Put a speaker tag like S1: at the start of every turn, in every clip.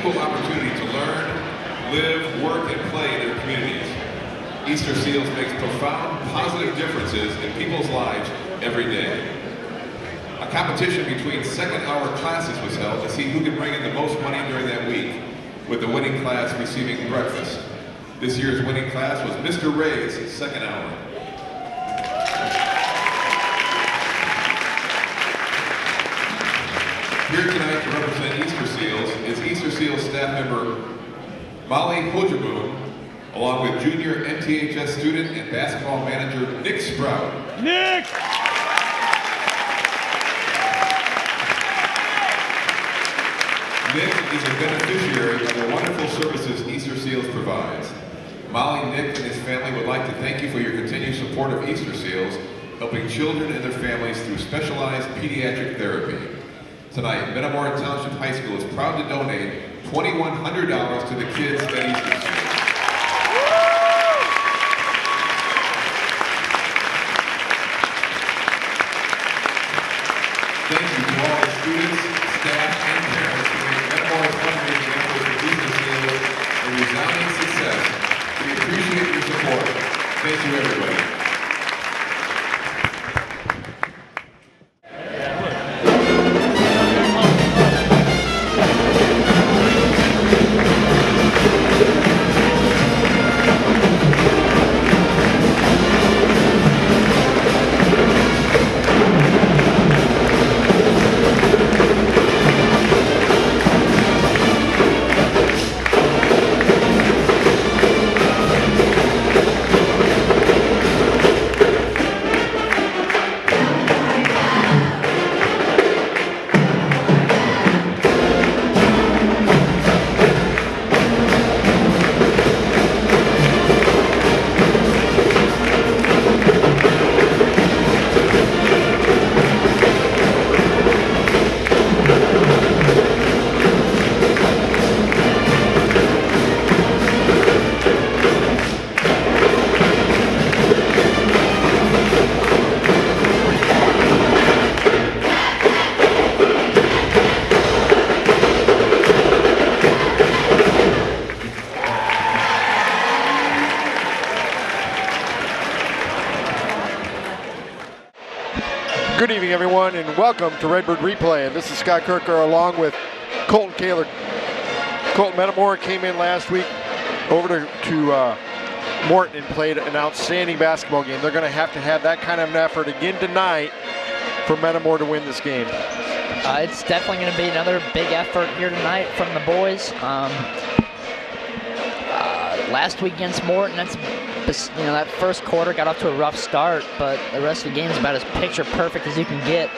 S1: equal opportunity to learn, live, work, and play in their communities. Easter Seals makes profound positive differences in people's lives every day. A competition between second-hour classes was held to see who could bring in the most money during that week, with the winning class receiving breakfast. This year's winning class was Mr. Ray's second hour. Here tonight to represent Easter Seals is Easter Seals staff member Molly Hojaboon, along with junior MTHS student and basketball manager Nick Sprout.
S2: Nick!
S1: Nick is a beneficiary of the wonderful services Easter Seals provides. Molly, Nick, and his family would like to thank you for your continued support of Easter Seals, helping children and their families through specialized pediatric therapy. Tonight, Metamora Township High School is proud to donate $2,100 to the kids at Easter Seals. Thank you to all the students, staff, and parents who make Metamora's fundraising efforts for Easter Seals a resounding success. We appreciate your support. Thank you, everybody.
S3: Good evening, everyone, and welcome to Redbird Replay. And this is Scott Kirker along with Colton Kaler. Colton, Metamora came in last week over to Morton and played an outstanding basketball game. They're going to have that kind of an effort again tonight for Metamora to win this game.
S4: It's definitely going to be another big effort here tonight from the boys. Last week against Morton, that first quarter got off to a rough start, but the rest of the game is about as picture perfect as you can get.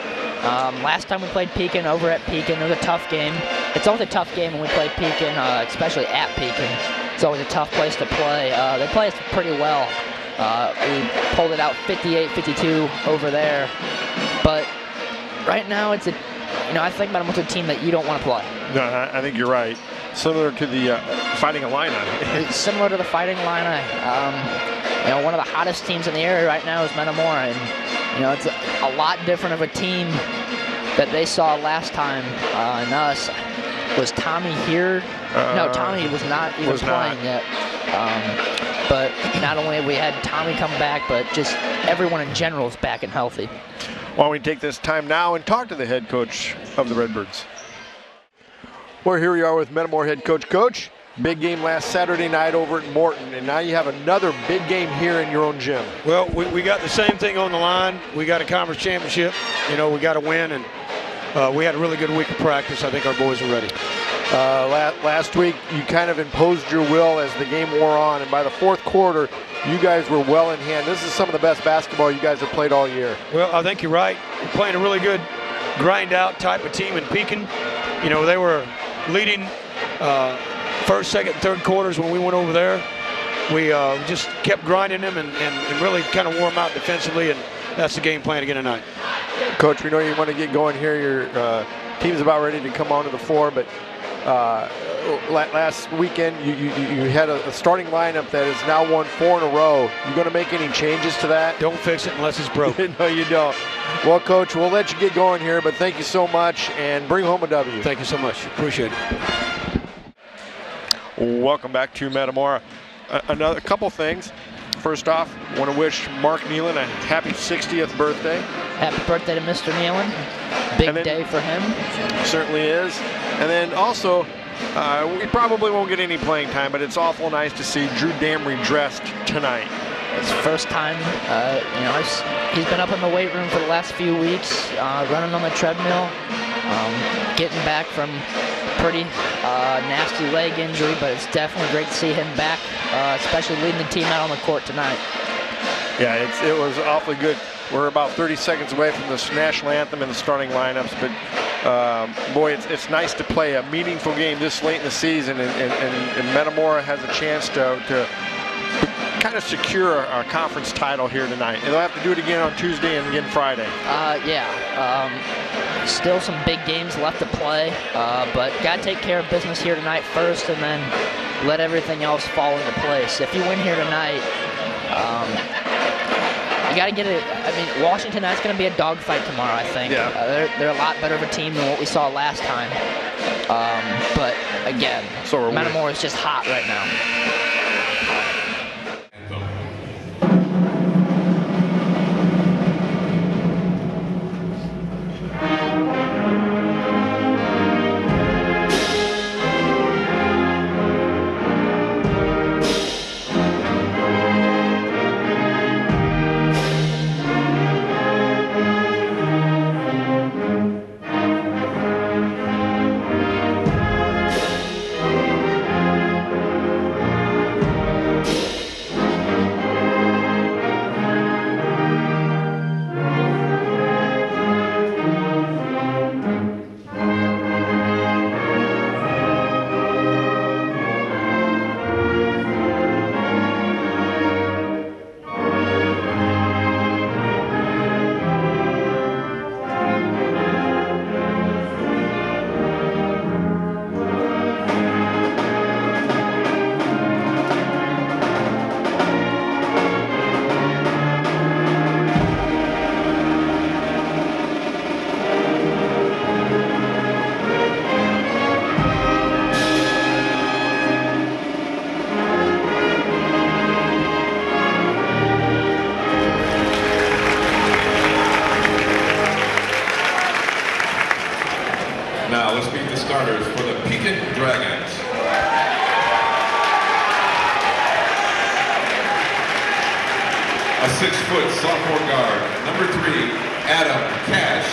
S4: Last time we played Pekin over at Pekin, it was a tough game. It's always a tough game when we play Pekin, especially at Pekin. It's always a tough place to play. They play us pretty well. We pulled it out 58-52 over there, but right now it's I think Metamora's a team that you don't want to play.
S3: No, I think you're right. Similar to the Fighting Illini.
S4: It's similar to the Fighting Illini. One of the hottest teams in the area right now is Metamora, and it's a lot different of a team that they saw last time. And us. Was Tommy here? No, Tommy was not even playing yet. But not only have we had Tommy come back, but just everyone in general is back and healthy.
S3: Why don't we take this time now and talk to the head coach of the Redbirds. Well, here we are with Metamora head coach. Coach, big game last Saturday night over at Morton, and now you have another big game here in your own gym.
S5: Well, we got the same thing on the line. We got a conference championship. We got to win, and we had a really good week of practice. I think our boys are ready.
S3: Last week, you kind of imposed your will as the game wore on, and by the fourth quarter, you guys were well in hand. This is some of the best basketball you guys have played all year.
S5: Well, I think you're right. We're playing a really good grind-out type of team in Pekin. They were leading first, second, and third quarters when we went over there. We just kept grinding them and really kind of wore them out defensively, and that's the game plan again tonight.
S3: Coach, we know you want to get going here. Your team's about ready to come onto the floor, but last weekend you had a starting lineup that has now won 4 in a row. You going to make any changes to that?
S5: Don't fix it unless it's broken.
S3: No, you don't. Well, Coach, we'll let you get going here, but thank you so much, and bring home a W.
S5: Thank you so much. Appreciate it.
S3: Welcome back to Metamora. A couple things. First off, I want to wish Mark Nealon a happy 60th birthday.
S4: Happy birthday to Mr. Nealon. Big day for him.
S3: Certainly is. And then also, we probably won't get any playing time, but it's awful nice to see Drew Damry dressed tonight.
S4: It's first time, he's been up in the weight room for the last few weeks, running on the treadmill, getting back from pretty nasty leg injury, but it's definitely great to see him back, especially leading the team out on the court tonight.
S3: Yeah, it was awfully good. We're about 30 seconds away from the national anthem and the starting lineups, but boy, it's nice to play a meaningful game this late in the season, and Metamora has a chance to kind of secure a conference title here tonight. They'll have to do it again on Tuesday and again Friday.
S4: Still some big games left to play, but got to take care of business here tonight first, and then let everything else fall into place. If you win here tonight, you got to get it. I mean, Washington, that's going to be a dogfight tomorrow, I think.
S3: Yeah.
S4: They're a lot better of a team than what we saw last time. But again, Metamora is just hot right now.
S1: Now let's meet the starters for the Pekin Dragons. A 6-foot sophomore guard, number 3, Adam Cash.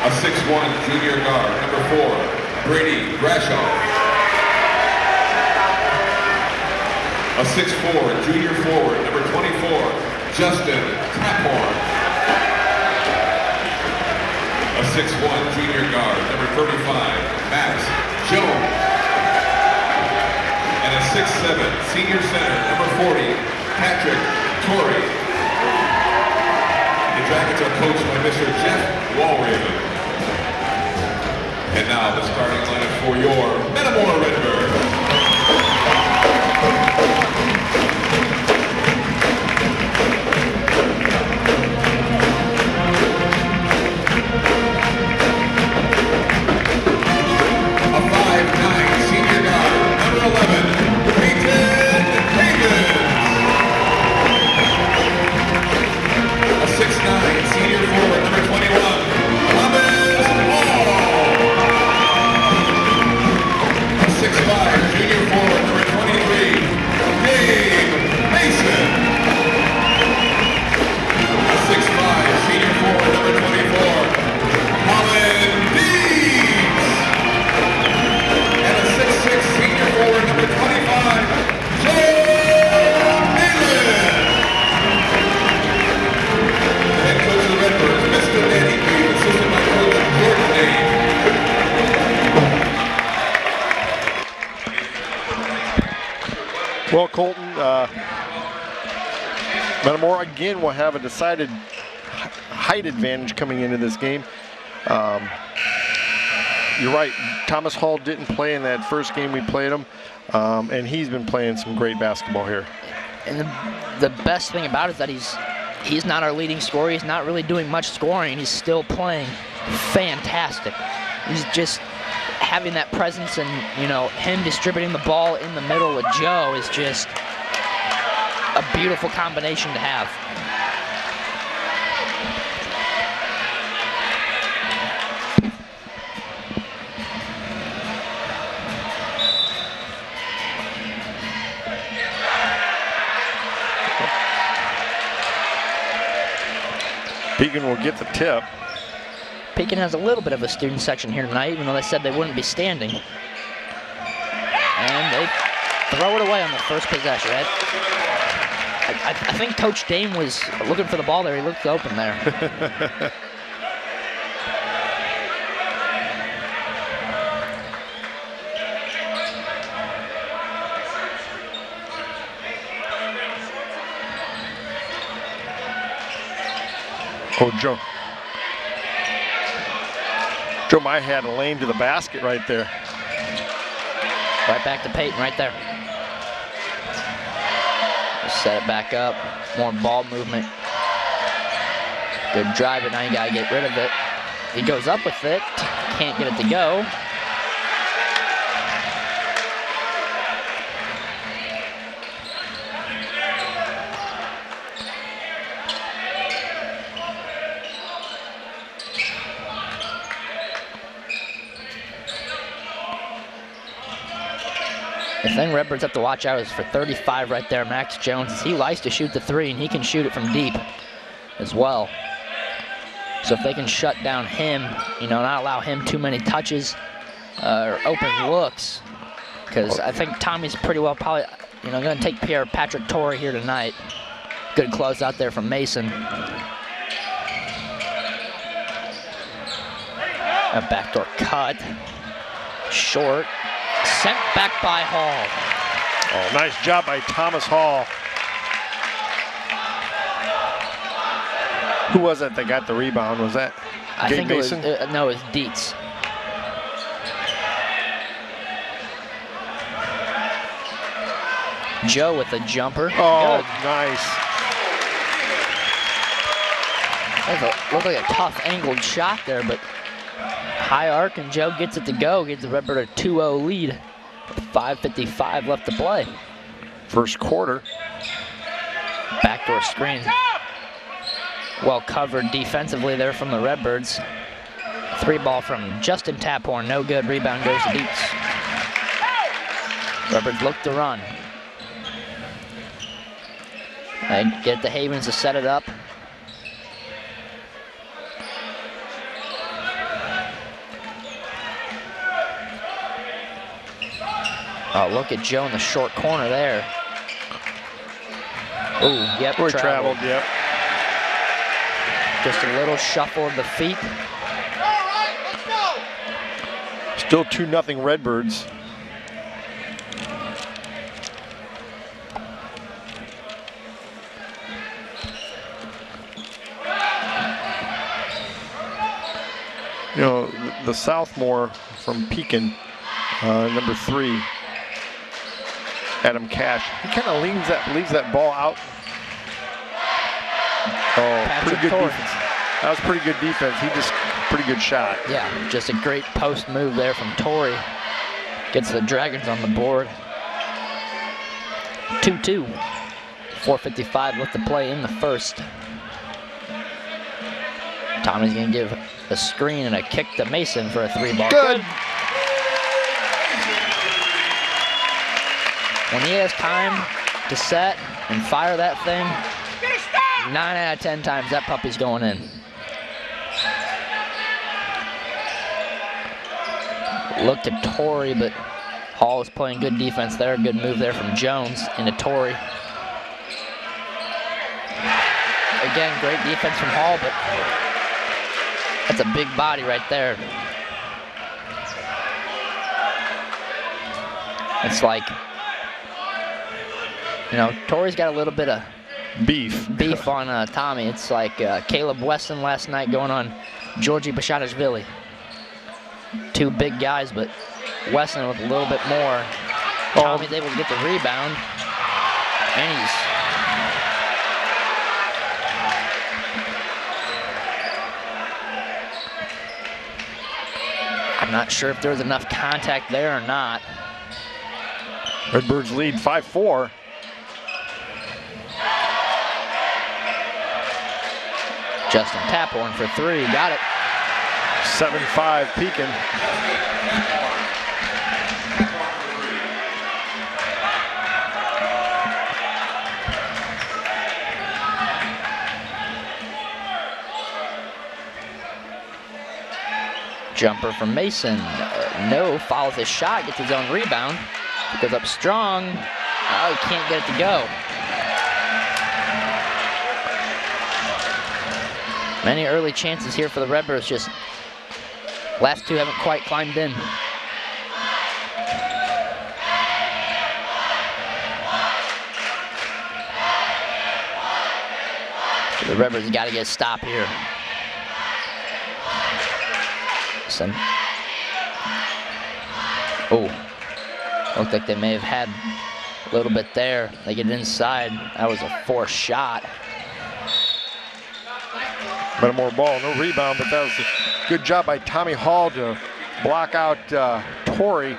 S1: A 6'1" junior guard, number 4, Brady Grashoff. A 6'4" junior forward, number 24, Justin Taphorn. A 6'1" junior guard, number 35, Max Jones. And a 6'7" senior center, number 40, Patrick Torrey. The Dragons are coached by Mr. Jeff Walraven. And now the starting lineup for your Metamora Redbird.
S3: Well, Colton, Metamora again will have a decided height advantage coming into this game. You're right, Thomas Hall didn't play in that first game we played him, and he's been playing some great basketball here.
S4: And the best thing about it is that he's not our leading scorer. He's not really doing much scoring. He's still playing fantastic. He's just having that presence and, you know, him distributing the ball in the middle with Joe is just a beautiful combination to have.
S3: Pekin will get the tip.
S4: Pekin has a little bit of a student section here tonight, even though they said they wouldn't be standing. And they throw it away on the first possession. I think Coach Dame was looking for the ball there. He looked open there.
S3: Oh, Joe might have had a lane to the basket right there.
S4: Right back to Peyton right there. Just set it back up. More ball movement. Good drive, but now you gotta get rid of it. He goes up with it. Can't get it to go. The thing Redbirds have to watch out is for 35 right there, Max Jones. He likes to shoot the three, and he can shoot it from deep as well. So if they can shut down him, you know, not allow him too many touches or open looks, because I think Tommy's pretty well probably, you know, going to take care of Patrick Torrey here tonight. Good close out there from Mason. A backdoor cut. Short. Sent back by Hall.
S3: Oh, nice job by Thomas Hall. Who was it that got the rebound? Was that
S4: I
S3: Gabe
S4: think
S3: Mason?
S4: It was, no, it was Dietz. Joe with a jumper.
S3: Oh,
S4: good.
S3: nice.
S4: Looked like a tough angled shot there, but high arc, and Joe gets it to go. Gives the Redbird a 2-0 lead. 5:55 left to play.
S3: First quarter.
S4: Backdoor screen. Well covered defensively there from the Redbirds. Three ball from Justin Taphorn. No good. Rebound goes to Dietz. Redbirds look to run. They get the Havens to set it up. Oh, look at Joe in the short corner there. Ooh, yep,
S3: traveled, yep.
S4: Just a little shuffle of the feet.
S2: All right, let's go.
S3: Still 2-0 Redbirds. You know, the sophomore from Pekin, number 3, Adam Cash, he kind of leaves that ball out. Oh, pretty good defense. That was pretty good defense. He just, pretty good shot.
S4: Yeah, just a great post move there from Torrey. Gets the Dragons on the board. 2-2. 4:55 left to play in the first. Tommy's gonna give a screen and a kick to Mason for a 3-ball.
S3: Good.
S4: When he has time to set and fire that thing, 9 out of 10 times that puppy's going in. Looked at Torrey, but Hall is playing good defense there. Good move there from Jones into Torrey. Again, great defense from Hall, but that's a big body right there. It's like, you know, Torrey's got a little bit of
S3: beef
S4: on Tommy. It's like Caleb Weston last night going on Georgi Bashanishvili. Two big guys, but Weston with a little bit more. Tommy's able to get the rebound, and he's Not sure if there was enough contact there or not.
S3: Redbirds lead 5-4.
S4: Justin Taphorn for three, got it.
S3: 7-5 Pekin.
S4: Jumper from Mason. No, follows his shot, gets his own rebound. Goes up strong. Oh, he can't get it to go. Many early chances here for the Redbirds, just last two haven't quite climbed in. The Redbirds got to get a stop here. Oh, looked like they may have had a little bit there. They get inside. That was a forced shot.
S3: Metamora ball, no rebound, but that was a good job by Tommy Hall to block out Torrey.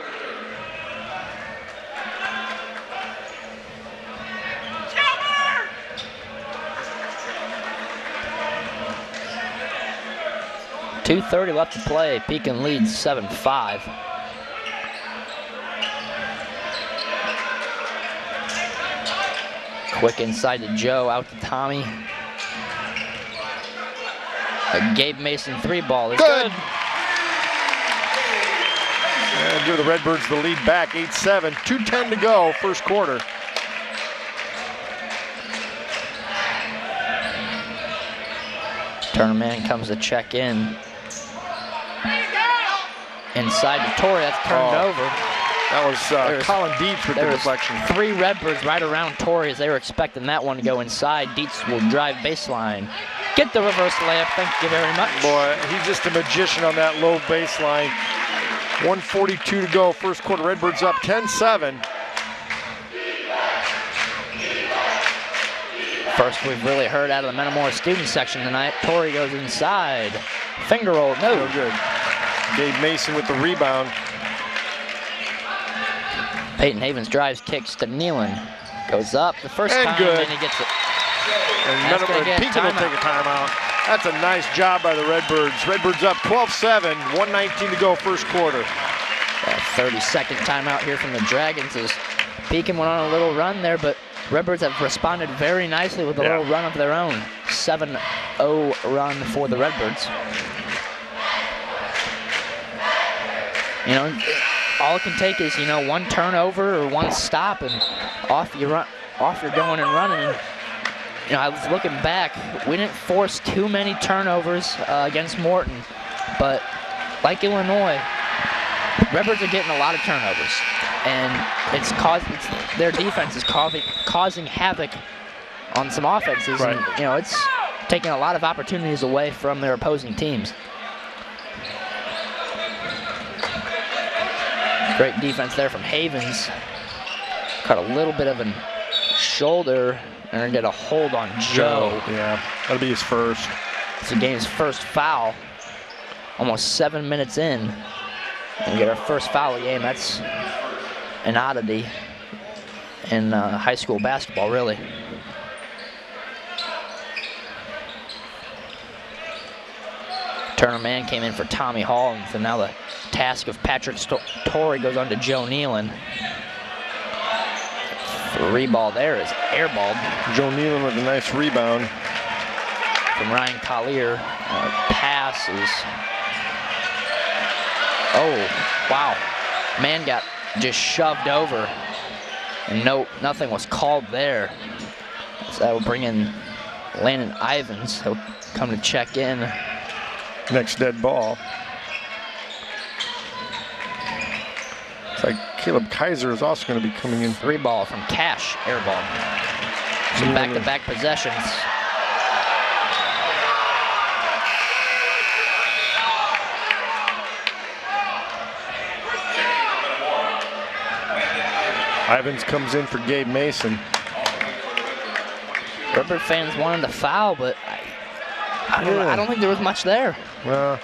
S4: .230 left to play. Pekin leads 7-5. Quick inside to Joe, out to Tommy. A Gabe Mason three ball is good.
S3: And give the Redbirds the lead back, 8-7. 2:10 to go, first quarter.
S4: Turner man comes to check in. Inside to Torrey, that's turned over.
S3: That was Colin Dietz with the deflection.
S4: Three Redbirds right around Torrey as they were expecting that one to go inside. Dietz will drive baseline. Get the reverse layup, thank you very much.
S3: Boy, he's just a magician on that low baseline. 1:42 to go, first quarter. Redbirds up 10-7.
S4: First we've really heard out of the Metamora student section tonight. Torrey goes inside. Finger roll, no.
S3: No good. Gabe Mason with the rebound.
S4: Peyton Havens drives, kicks to Nealon. Goes up the first time
S3: good.
S4: and he gets it.
S3: And Pekin will take a timeout. That's a nice job by the Redbirds. Redbirds up 12-7, 1:19 to go, first quarter.
S4: A 30-second timeout here from the Dragons as Pekin went on a little run there, but Redbirds have responded very nicely with a little run of their own. 7-0 run for the Redbirds. You know, all it can take is, you know, one turnover or one stop and off you're going and running. And, you know, I was looking back, we didn't force too many turnovers against Morton, but like Illinois, Redbirds are getting a lot of turnovers, and their defense is causing havoc on some offenses, and you know, it's taking a lot of opportunities away from their opposing teams. Great defense there from Havens. Caught a little bit of a shoulder and get a hold on Joe.
S3: Yeah, that'll be his first.
S4: It's the game's first foul. Almost 7 minutes in. And we get our first foul of the game. That's an oddity in high school basketball, really. Turner man came in for Tommy Hall, and so now the task of Patrick Torrey goes on to Joe Nealon. Free ball there is airballed.
S3: Joe Nealon with a nice rebound.
S4: From Ryan Collier. Pass is... Oh, wow. Man got just shoved over. And nothing was called there. So that will bring in Landon Ivins. He'll come to check in.
S3: Next dead ball. It's like Caleb Kaiser is also going to be coming in.
S4: Three ball from Cash, airball. Some back-to-back possessions.
S3: Ivins comes in for Gabe Mason.
S4: Redbird fans wanted to foul, but I don't think there was much there.
S3: Well,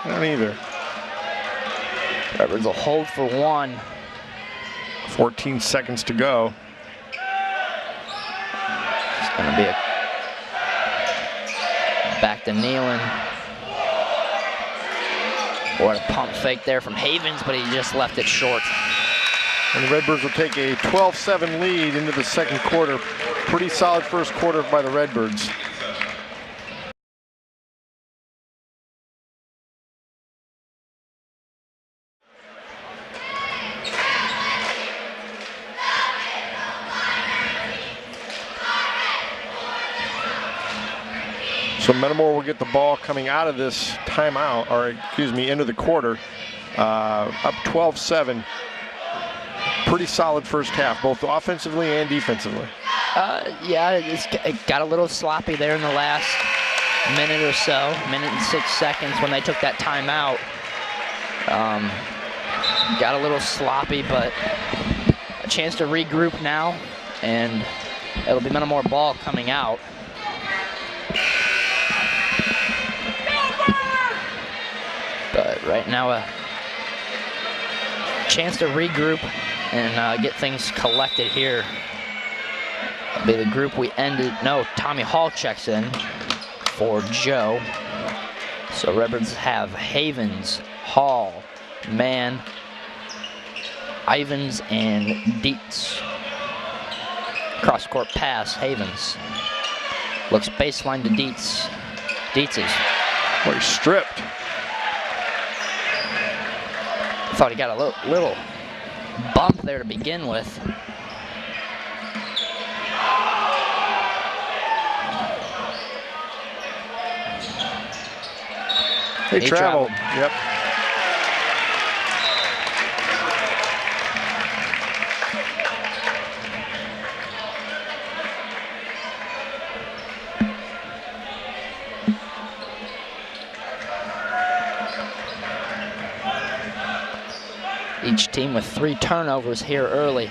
S3: not either.
S4: Redbirds will hold for 1.
S3: 14 seconds to go.
S4: It's going to be a back to Nealon. What a pump fake there from Havens, but he just left it short.
S3: And the Redbirds will take a 12-7 lead into the second quarter. Pretty solid first quarter by the Redbirds. So Metamora will get the ball coming out of this timeout, or excuse me, into the quarter, up 12-7. Pretty solid first half, both offensively and defensively.
S4: Yeah, it got a little sloppy there in the last minute or so, minute and 6 seconds when they took that timeout. Got a little sloppy, but a chance to regroup now, and it'll be Metamora ball coming out. But right now, a chance to regroup and get things collected here. That'll be the group we ended. No, Tommy Hall checks in for Joe. So Redbirds have Havens, Hall, Mann, Ivans, and Dietz. Cross-court pass, Havens. Looks baseline to Dietz. Dietz is.
S3: Well, he's stripped.
S4: Thought he got a little bump there to begin with.
S3: He traveled. Yep.
S4: Each team with 3 turnovers here early.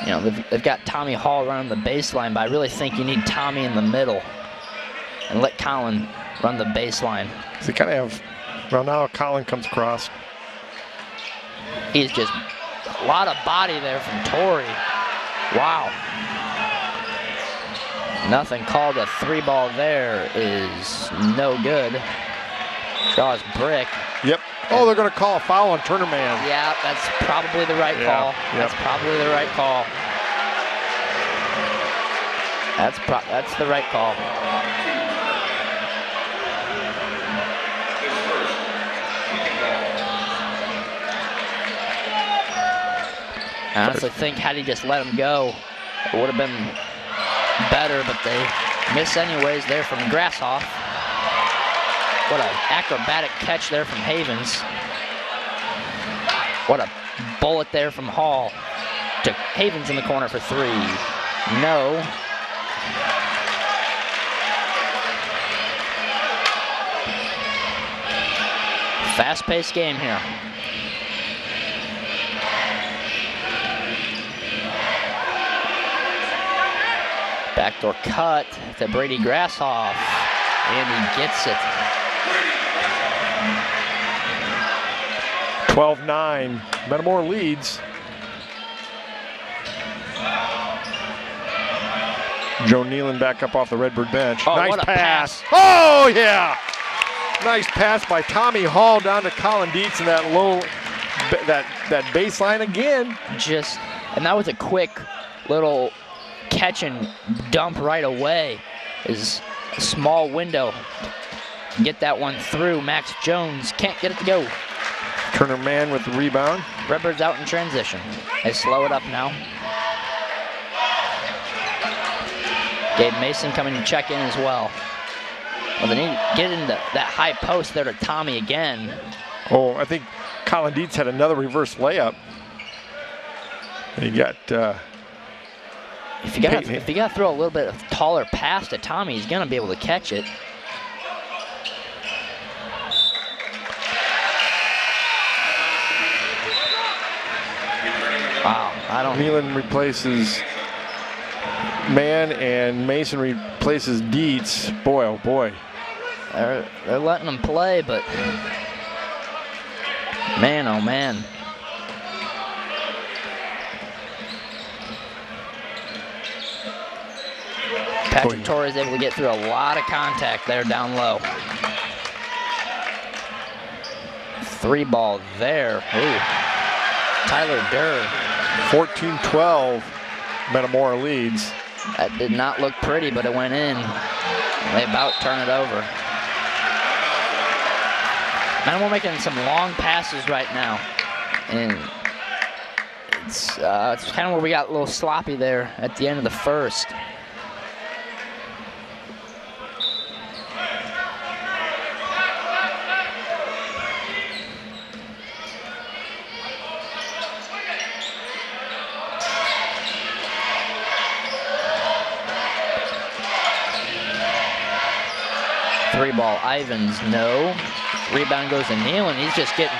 S4: You know, they've got Tommy Hall running the baseline, but I really think you need Tommy in the middle and let Colin run the baseline.
S3: So you kind of have, well, now Colin comes across.
S4: He's just a lot of body there from Torrey. Wow. Nothing called. A 3-ball there is no good. Draws brick.
S3: Yep. Oh, they're going to call a foul on Turner Man.
S4: Yeah, that's probably the right call.
S3: Yep.
S4: That's probably the right call. That's the right call. I honestly think had he just let him go, it would have been better, but they miss anyways there from Grasshoff. What an acrobatic catch there from Havens. What a bullet there from Hall. To Havens in the corner for 3. No. Fast-paced game here. Backdoor cut to Brady Grasshoff, and he gets it.
S3: 12-9, Metamora leads. Joe Nealon back up off the Redbird bench.
S4: Oh,
S3: nice
S4: what a
S3: pass. Oh, yeah. Nice pass by Tommy Hall down to Colin Dietz in that low, that baseline again.
S4: And that was a quick little catch and dump right away. Is a small window. Get that one through. Max Jones can't get it to go.
S3: Turner Man with the rebound.
S4: Redbirds out in transition. They slow it up now. Gabe Mason coming to check in as well. Well, they need to get into that high post there to Tommy again.
S3: Oh, I think Colin Dietz had another reverse layup. And he got.
S4: If you got to throw a little bit of taller pass to Tommy, he's gonna be able to catch it. Wow, I don't.
S3: Nealon replaces man, and Mason replaces Dietz. Boy, oh boy.
S4: They're letting them play, but man, oh man. Patrick Torrey is able to get through a lot of contact there down low. 3 ball there. Ooh. Tyler Durr.
S3: 14-12, Metamora leads.
S4: That did not look pretty, but it went in. They about turn it over. Metamora making some long passes right now. And it's kind of where we got a little sloppy there at the end of the first. Ball, Ivans, no. Rebound goes to Nealon. He's just getting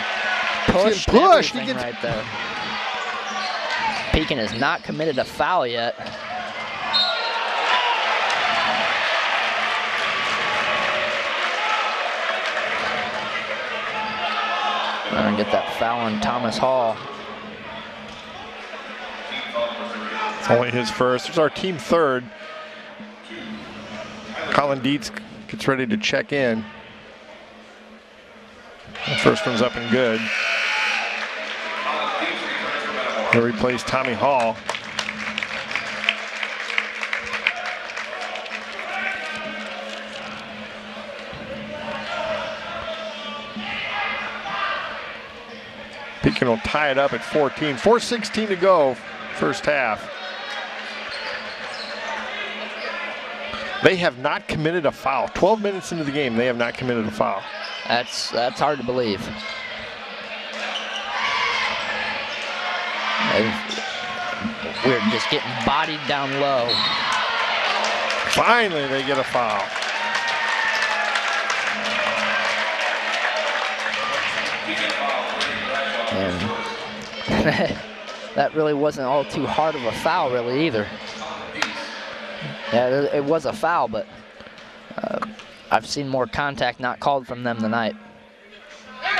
S4: pushed. He gets right there. Pekin has not committed a foul yet. And get that foul on Thomas Hall.
S3: It's only his first. It's our team third. Colin Dietz gets ready to check in. The first one's up and good. He'll replace Tommy Hall. Pekin will tie it up at 14. 4:16 to go, first half. They have not committed a foul. 12 minutes into the game, they have not committed a foul.
S4: That's hard to believe. We're just getting bodied down low.
S3: Finally, they get a foul.
S4: And that really wasn't all too hard of a foul, really, either. Yeah, it was a foul, but I've seen more contact not called from them tonight.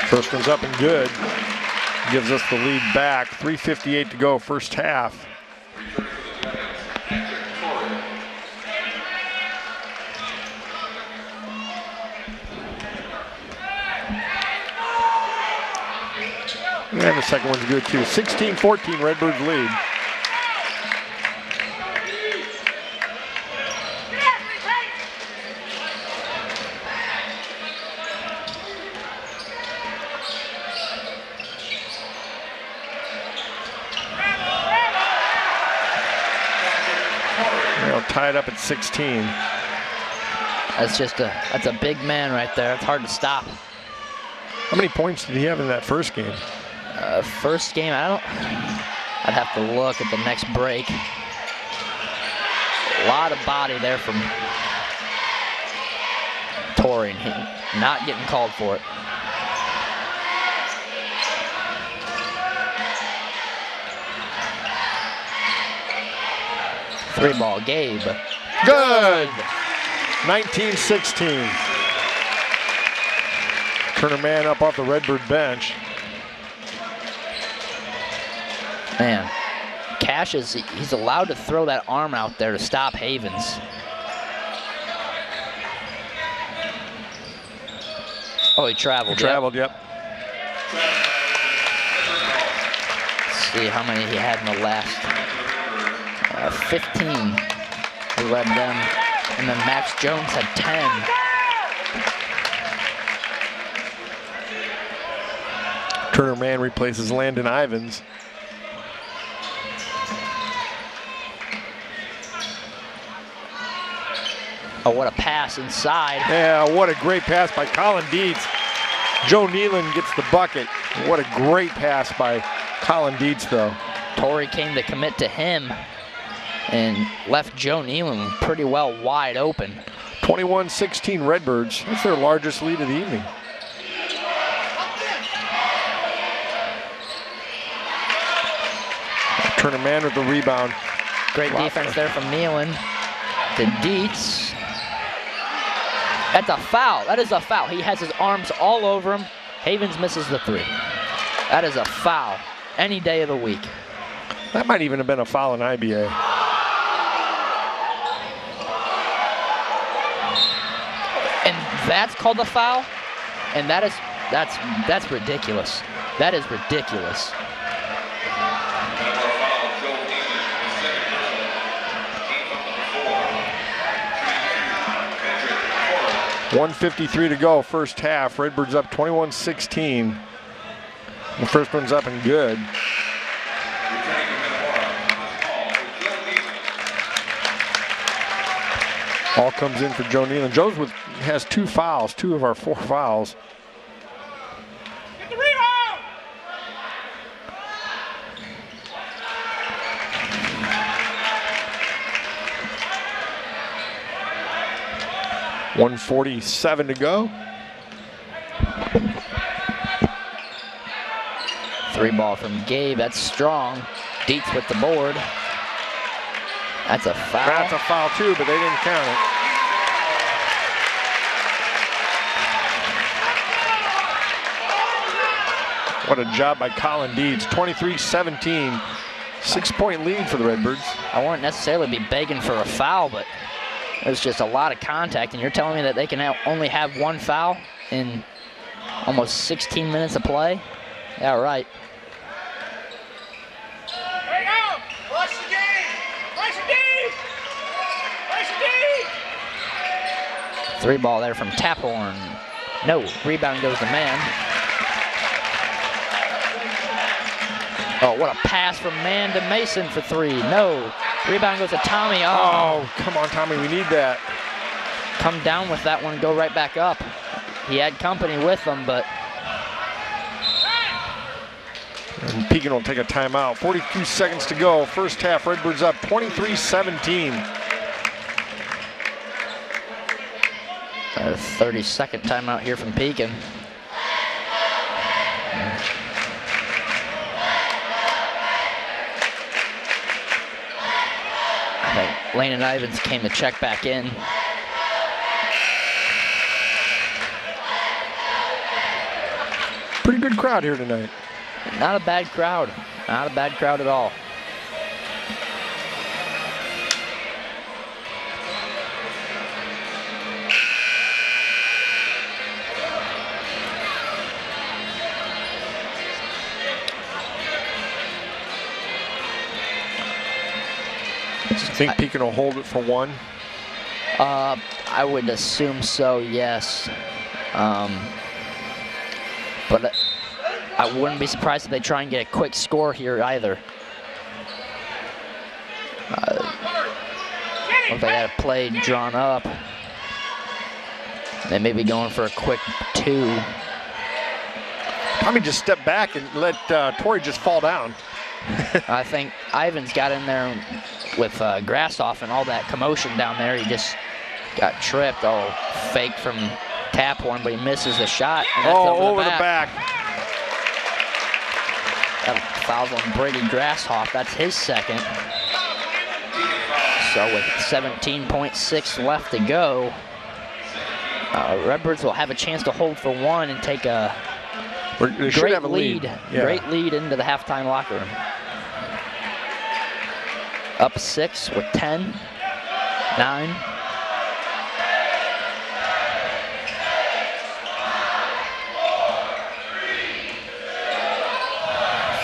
S3: First one's up and good. Gives us the lead back. 3:58 to go, first half. And the second one's good too. 16-14, Redbirds lead. Tied up at 16.
S4: That's a big man right there. It's hard to stop.
S3: How many points did he have in that first game?
S4: First game, I'd have to look at the next break. A lot of body there from Torrey, not getting called for it. Three ball, Gabe.
S3: Good. 19-16. Turner man up off the Redbird bench.
S4: Man, Cash he's allowed to throw that arm out there to stop Havens. Oh, he traveled.
S3: Yep.
S4: Let's see how many he had in the last 15. He led them, and then Max Jones had 10.
S3: Turner man replaces Landon Ivans.
S4: Oh, what a pass inside.
S3: Yeah, what a great pass by Colin Dietz. Joe Nealon gets the bucket. What a great pass by Colin Dietz, though.
S4: Torrey came to commit to him and left Joe Nealon pretty well wide open.
S3: 21-16 Redbirds. That's their largest lead of the evening. Turner man with the rebound.
S4: Great defense there from Nealon to Dietz. That's a foul. That is a foul. He has his arms all over him. Havens misses the 3. That is a foul any day of the week.
S3: That might even have been a foul in IBA.
S4: And that's called a foul? And that's ridiculous. That is ridiculous.
S3: 1:53 to go, first half. Redbirds up 21-16. The first one's up and good. Ball comes in for Joe Nealon. Joe's has 2 fouls, 2 of our 4 fouls.
S2: Get the rebound!
S3: 1:47 to go.
S4: 3 ball from Gabe. That's strong. Dietz with the board. That's a foul.
S3: That's a foul too, but they didn't count it. What a job by Colin Dietz. 23-17. 6-point lead for the Redbirds.
S4: I wouldn't necessarily be begging for a foul, but there's just a lot of contact, and you're telling me that they can only have 1 foul in almost 16 minutes of play? Yeah, right.
S2: Hey, out! Watch the game! Watch the game! Watch the game!
S4: 3 ball there from Taphorn. No, rebound goes to Man. Oh, what a pass from Man to Mason for 3. No, rebound goes to Tommy.
S3: Oh, come on, Tommy, we need that.
S4: Come down with that one, go right back up. He had company with him, but
S3: and Pekin will take a timeout. 42 seconds to go. First half, Redbirds up 23-17.
S4: A 30-second timeout here from Pekin. I think Lane and Ivins came to check back in.
S3: Pretty good crowd here tonight.
S4: Not a bad crowd. Not a bad crowd at all.
S3: Do you think Pekin will hold it for 1?
S4: I would assume so, yes. But I wouldn't be surprised if they try and get a quick score here either. If they got a play drawn up, they may be going for a quick 2.
S3: Tommy just stepped back and let Torrey just fall down.
S4: I think Ivins got in there with Grassoff and all that commotion down there. He just got tripped. Oh, fake from Taphorn, but he misses the shot. And that's over the back. That fouls on Brady Grassoff. That's his second. So with 17.6 left to go, Redbirds will have a chance to hold for 1 and take a great lead.
S3: Yeah.
S4: Great lead into the halftime locker room. Up 6 with 10, 9.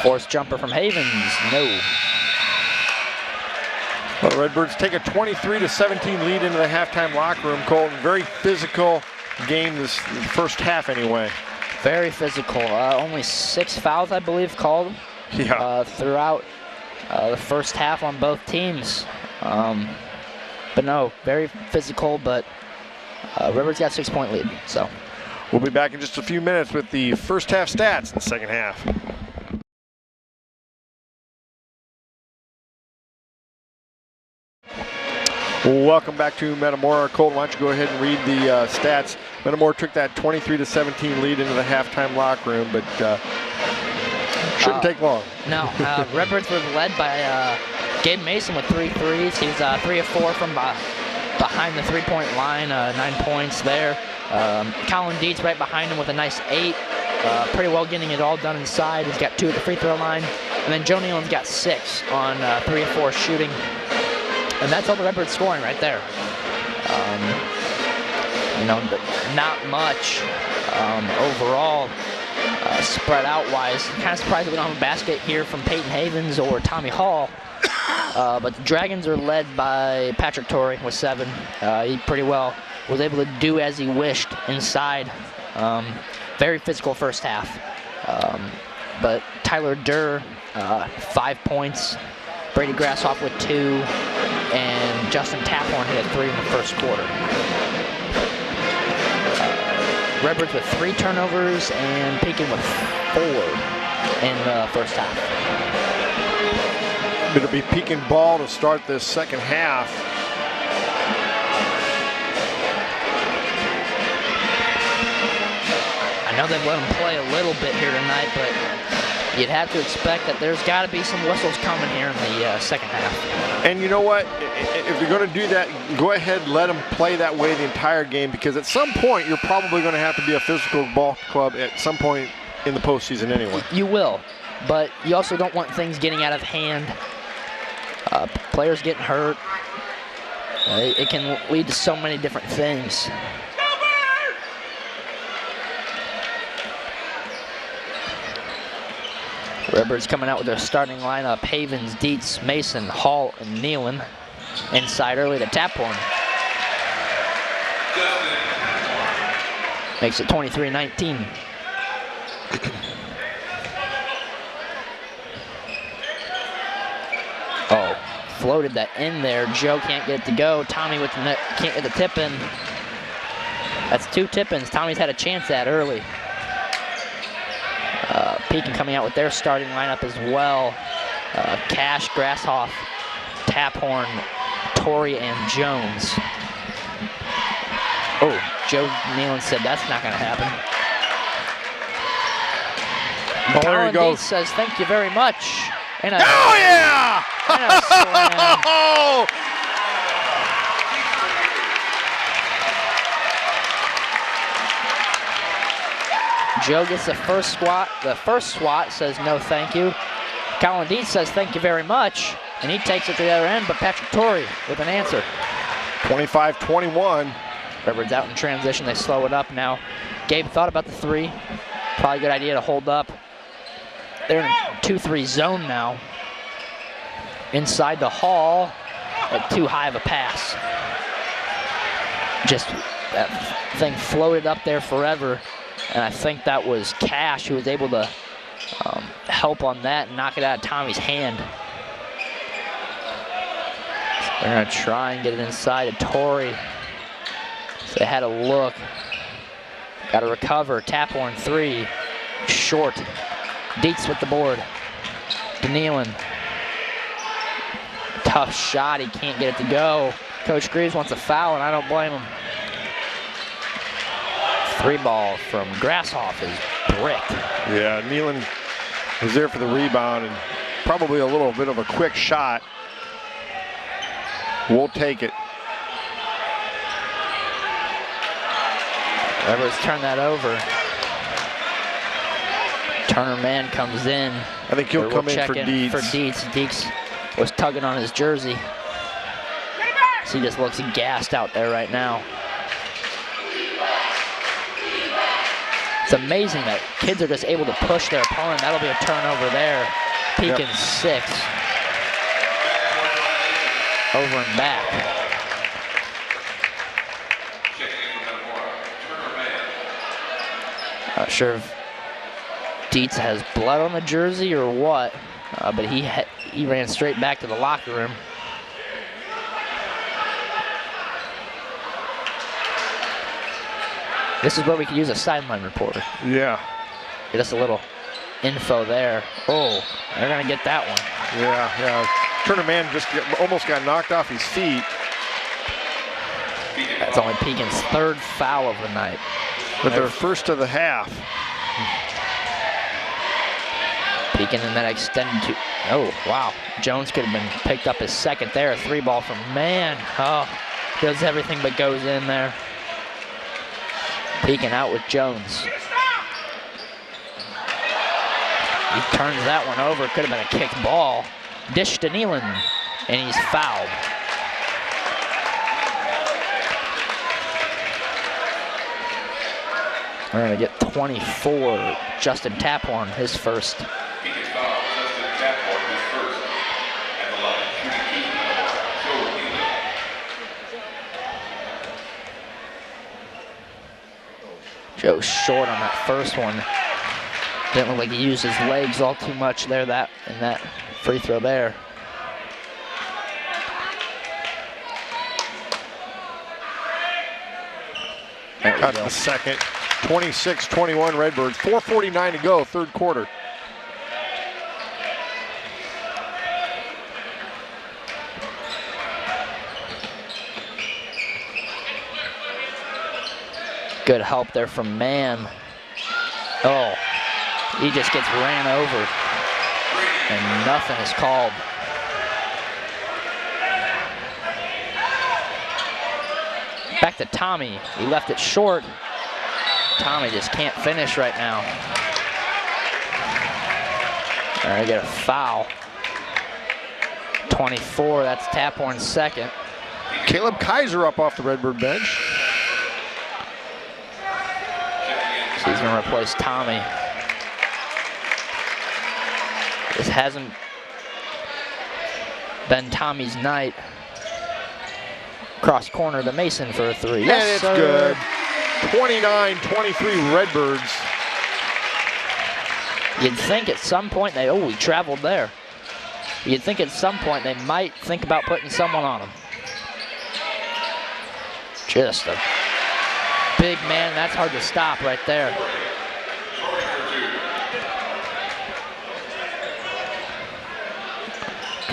S4: Forced jumper from Havens, no.
S3: Well, Redbirds take a 23-17 lead into the halftime locker room. Colton, very physical game this first half anyway.
S4: Very physical. Only 6 fouls, I believe, called throughout the first half on both teams. But no, very physical, but Redbirds got a 6-point lead. So
S3: we'll be back in just a few minutes with the first half stats in the second half. Welcome back to Metamora. Colton, why don't you go ahead and read the stats. Metamora took that 23-17 lead into the halftime locker room, but shouldn't take long.
S4: No, Redbirds were led by Gabe Mason with 3 threes. He's 3 of 4 from behind the three-point line, 9 points there. Colin Dietz right behind him with a nice 8. Pretty well getting it all done inside. He's got 2 at the free throw line. And then Joe Nealon's got 6 on 3 of 4 shooting. And that's all the Redbird scoring right there. You know, not much overall spread out wise. Kind of surprised that we don't have a basket here from Peyton Havens or Tommy Hall. But the Dragons are led by Patrick Torrey with 7. He pretty well was able to do as he wished inside. Very physical first half. But Tyler Durr, 5 points. Brady Grashoff with 2. And Justin Taphorn hit a 3 in the first quarter. Redbirds with 3 turnovers and Pekin with 4 in the first half.
S3: It'll be Pekin ball to start this second half.
S4: I know they've let them play a little bit here tonight, but you'd have to expect that there's got to be some whistles coming here in the second half.
S3: And you know what? If you're going to do that, go ahead and let them play that way the entire game, because at some point you're probably going to have to be a physical ball club at some point in the postseason anyway.
S4: You will, but you also don't want things getting out of hand. Players getting hurt. It can lead to so many different things. Redbirds coming out with their starting lineup. Havens, Dietz, Mason, Hall, and Nealon. Inside early to Taphorn. Makes it 23-19. Oh, floated that in there. Joe can't get it to go. Tommy with the net, can't get the tip in. That's 2 tip-ins Tommy's had a chance at early. Pekin coming out with their starting lineup as well. Cash, Grashoff, Taphorn, Torrey, and Jones. Oh, Joe Nealon said that's not going to happen.
S3: Oh, there he goes.
S4: Says thank you very much. And
S3: Oh, yeah!
S4: And a slam. Joe gets the first swat. The first swat says no thank you. Colin Dietz says thank you very much. And he takes it to the other end, but Patrick Torrey with an answer.
S3: 25-21.
S4: Redbirds out in transition. They slow it up now. Gabe thought about the 3. Probably a good idea to hold up. They're in a 2-3 zone now. Inside the Hall, too high of a pass. Just that thing floated up there forever. And I think that was Cash who was able to help on that and knock it out of Tommy's hand. So they're gonna try and get it inside of Torrey. So they had a look. Got to recover. Taphorn 3. Short. Dietz with the board. Nealon. Tough shot. He can't get it to go. Coach Greaves wants a foul, and I don't blame him. 3 ball from Grashoff is bricked.
S3: Yeah, Nealon was there for the rebound and probably a little bit of a quick shot. We'll take it.
S4: Redbirds turn that over. Turner man comes in.
S3: I think he'll come in for Dietz.
S4: For Dietz. Dietz was tugging on his jersey. So he just looks gassed out there right now. It's amazing that kids are just able to push their opponent. That'll be a turnover there. Pekin 6. Over and back. Not sure if Dietz has blood on the jersey or what, but he ran straight back to the locker room. This is where we could use a sideline reporter.
S3: Yeah.
S4: Get us a little info there. Oh, they're going to get that one.
S3: Yeah. Turner man just almost got knocked off his feet.
S4: That's only Pekin's 3rd foul of the night.
S3: But their first of the half.
S4: Pekin and then extended to, oh, wow. Jones could have been picked up his second there. A 3-ball from Mann. Oh, does everything but goes in there. Pekin out with Jones. He turns that one over. Could have been a kicked ball. Dish to Nealon, and he's fouled. We're going to get 24. Justin Taphorn, his first.
S1: Pekin foul, Justin Taphorn, his first at the line. Shooting
S4: Joe short on that first one. Didn't look like he used his legs all too much there, in that free throw there.
S3: Got the second. 26-21 Redbirds. 4:49 to go, third quarter.
S4: Good help there from Mann. Oh, he just gets ran over, and nothing is called. Back to Tommy. He left it short. Tommy just can't finish right now. All right, get a foul. 24, that's Taphorn's second.
S3: Caleb Kaiser up off the Redbird bench.
S4: So he's gonna replace Tommy. This hasn't been Tommy's night. Cross corner to Mason for a 3.
S3: Yes, and it's
S4: sir.
S3: Good. 29-23 Redbirds.
S4: You'd think at some point they, oh, he traveled there. You'd think at some point they might think about putting someone on him. Just a big man, that's hard to stop right there.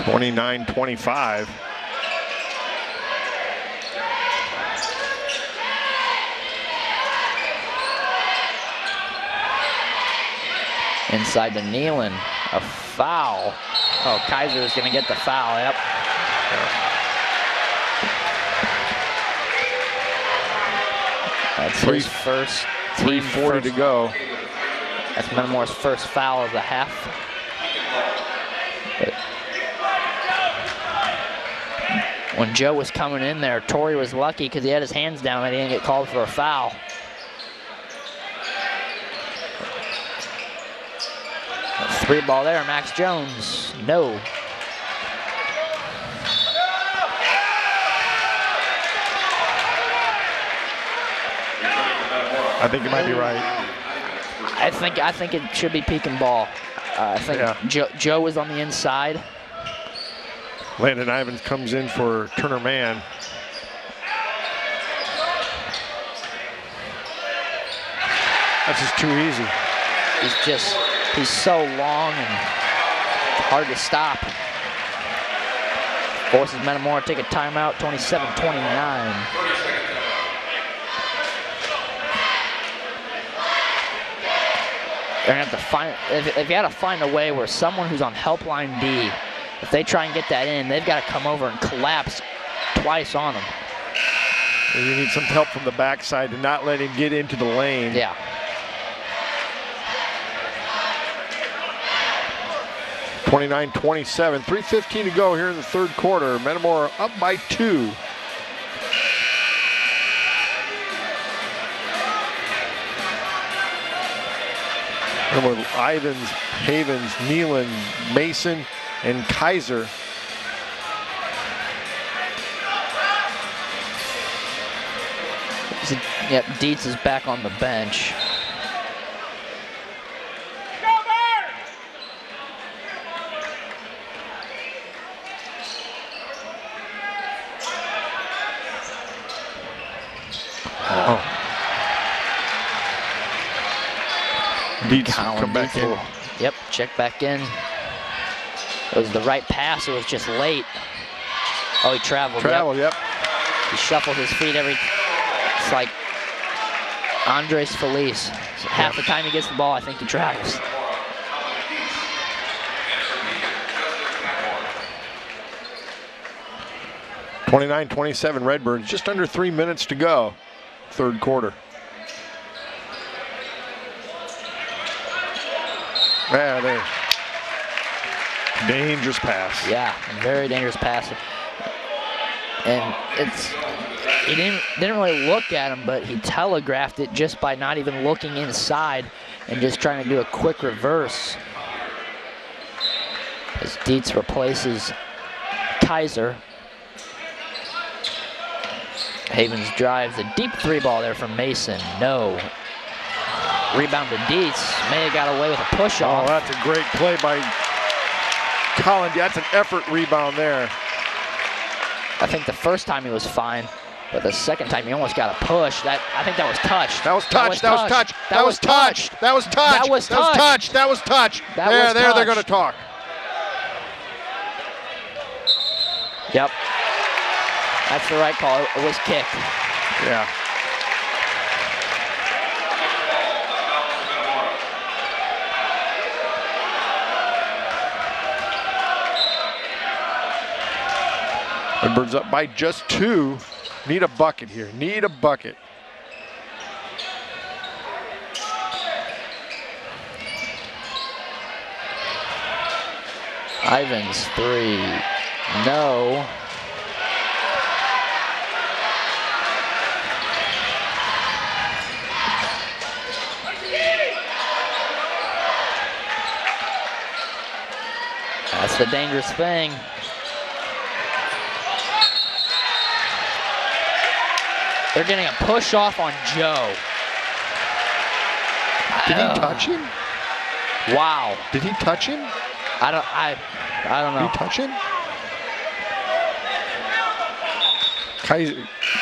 S3: $29-25.
S4: Inside to Nealon, a foul. Oh, Kaiser is gonna get the foul, yep. That's his first.
S3: 3:40 to go.
S4: That's Metamora's first foul of the half. When Joe was coming in there, Torrey was lucky because he had his hands down and he didn't get called for a foul. Three ball there, Max Jones, no.
S3: I think you might be right.
S4: I think it should be Pekin ball. I think Joe is on the inside.
S3: Landon Ivins comes in for Turner Mann. That's just too easy.
S4: He's so long and hard to stop. Forces Metamora to take a timeout, 27-29. They're gonna have to find, if you had to find a way where someone who's on helpline D, if they try and get that in, they've got to come over and collapse twice on them.
S3: And you need some help from the backside to not let him get into the lane.
S4: Yeah.
S3: $29-27, 3:15 to go here in the third quarter. Metamora up by 2. And with Ivins, Havens, Nealon, Mason, and Kaiser.
S4: Yep, Dietz is back on the bench.
S3: Dietz come back in.
S4: Yep, check back in. It was the right pass, it was just late. Oh, he traveled.
S3: Yep.
S4: He shuffled his feet it's like Andres Feliz. So half the time he gets the ball, I think he travels.
S3: 29-27 Redbirds, just under 3 minutes to go, third quarter. Yeah, there. Dangerous pass.
S4: Yeah, very dangerous pass. And he didn't really look at him, but he telegraphed it just by not even looking inside and just trying to do a quick reverse. As Dietz replaces Kaiser. Havens drives a deep three ball there from Mason. No. Rebound to Dietz. May have got away with a push off.
S3: Oh, that's a great play by Colin. That's an effort rebound there.
S4: I think the first time he was fine, but the second time he almost got a push. I think that was touched.
S3: That was touched. That was touched. That was touched. That was touched.
S4: That was touched.
S3: That was touched. There, they're going to talk.
S4: Yep. That's the right call. It was kicked.
S3: Yeah. Redbirds up by just 2. Need a bucket here. Need a bucket.
S4: Ivins 3. No. That's the dangerous thing. They're getting a push off on Joe.
S3: Did he touch him?
S4: Wow.
S3: Did he touch him?
S4: I don't know.
S3: Did he touch him?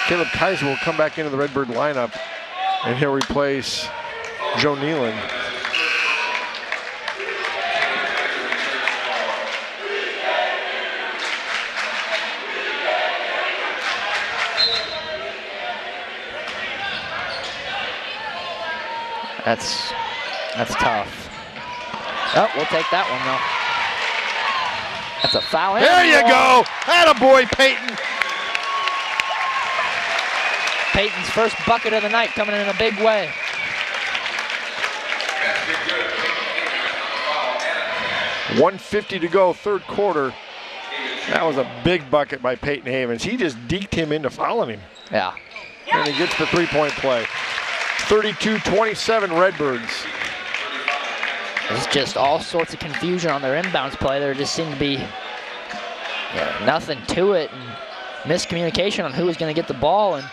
S3: Caleb Kaiser will come back into the Redbird lineup, and he'll replace Joe Nealon.
S4: That's tough. Oh, we'll take that one though. That's a foul.
S3: There you go. Attaboy, Peyton.
S4: Peyton's first bucket of the night coming in a big way.
S3: .150 to go, third quarter. That was a big bucket by Peyton Havens. He just deked him into fouling him.
S4: Yeah.
S3: And he gets the three-point play. 32-27 Redbirds.
S4: There's just all sorts of confusion on their inbounds play. There just seemed to be nothing to it, and miscommunication on who was going to get the ball, and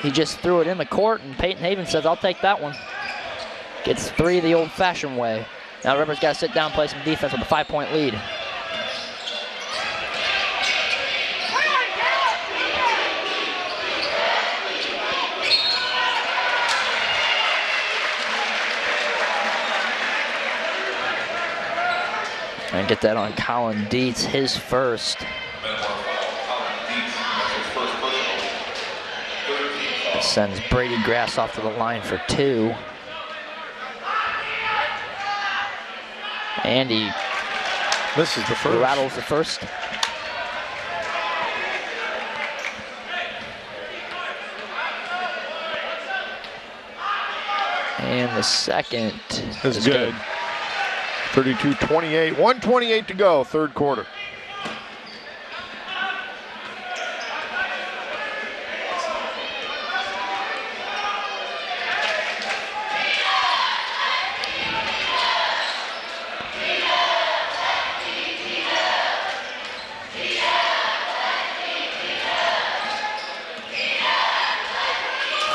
S4: he just threw it in the court, and Peyton Havens says, I'll take that one. Gets 3 the old-fashioned way. Now Redbirds got to sit down, play some defense with a 5-point lead. And get that on Colin Dietz, his first. It sends Brady Grass off to the line for 2. And he
S3: misses the first.
S4: Rattles the first. And the second
S3: is good. 32-28, 1:28 to go, third quarter.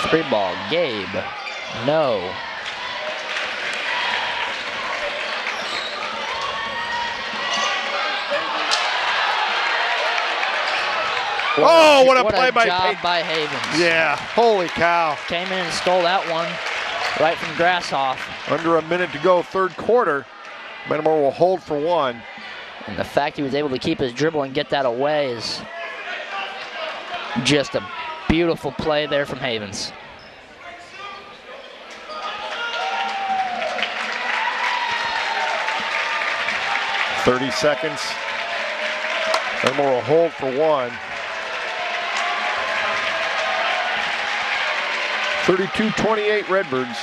S4: Three ball, Gabe, no.
S3: Oh, what a play by
S4: job
S3: Peyton.
S4: by Havens.
S3: Yeah, holy cow.
S4: Came in and stole that one right from Grassoff.
S3: Under a minute to go, third quarter. Metamora will hold for 1.
S4: And the fact he was able to keep his dribble and get that away is just a beautiful play there from Havens. .30 seconds. Metamora will hold for 1.
S3: 32-28 Redbirds.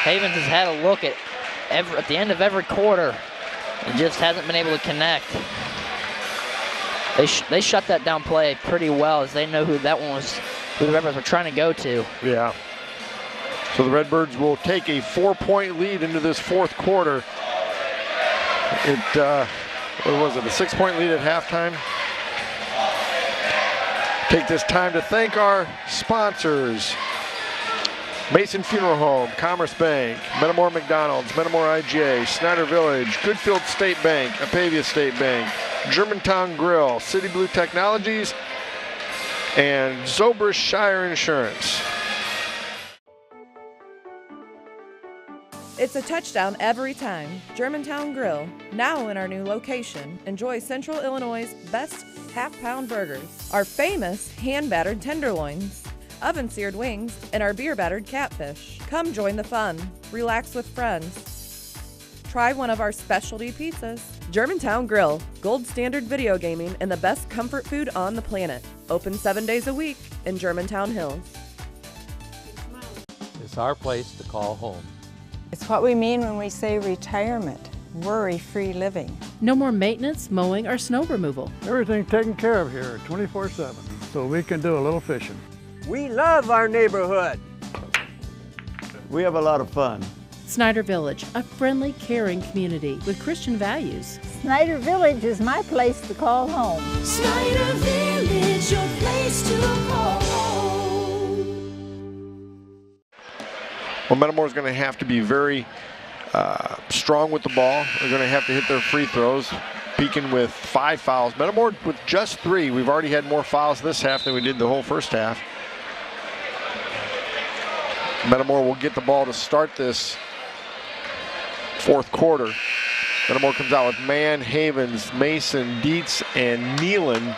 S4: Havens has had a look at the end of every quarter and just hasn't been able to connect. They shut that down play pretty well, as they know who that one was, who the Redbirds were trying to go to.
S3: Yeah. So the Redbirds will take a 4-point lead into this fourth quarter. What was it, a 6-point lead at halftime? Take this time to thank our sponsors. Mason Funeral Home, Commerce Bank, Metamora McDonald's, Metamora IGA, Snyder Village, Goodfield State Bank, Apavia State Bank, Germantown Grill, City Blue Technologies, and Zobrist Shire Insurance.
S6: It's a touchdown every time. Germantown Grill, now in our new location. Enjoy Central Illinois' best half-pound burgers, our famous hand-battered tenderloins, oven-seared wings, and our beer-battered catfish. Come join the fun. Relax with friends. Try one of our specialty pizzas. Germantown Grill, gold standard video gaming and the best comfort food on the planet. Open 7 days a week in Germantown Hills.
S7: It's our place to call home.
S8: It's what we mean when we say retirement, worry-free living.
S9: No more maintenance, mowing, or snow removal.
S10: Everything's taken care of here 24/7, so we can do a little fishing.
S11: We love our neighborhood. We have a lot of fun.
S9: Snyder Village, a friendly, caring community with Christian values.
S8: Snyder Village is my place to call home.
S12: Snyder Village, your place to call home.
S3: Well, Metamora's going to have to be very strong with the ball. They're going to have to hit their free throws. Pekin with 5 fouls. Metamora with just 3. We've already had more fouls this half than we did the whole first half. Metamora will get the ball to start this fourth quarter. Metamora comes out with Mann, Havens, Mason, Dietz, and Nealon.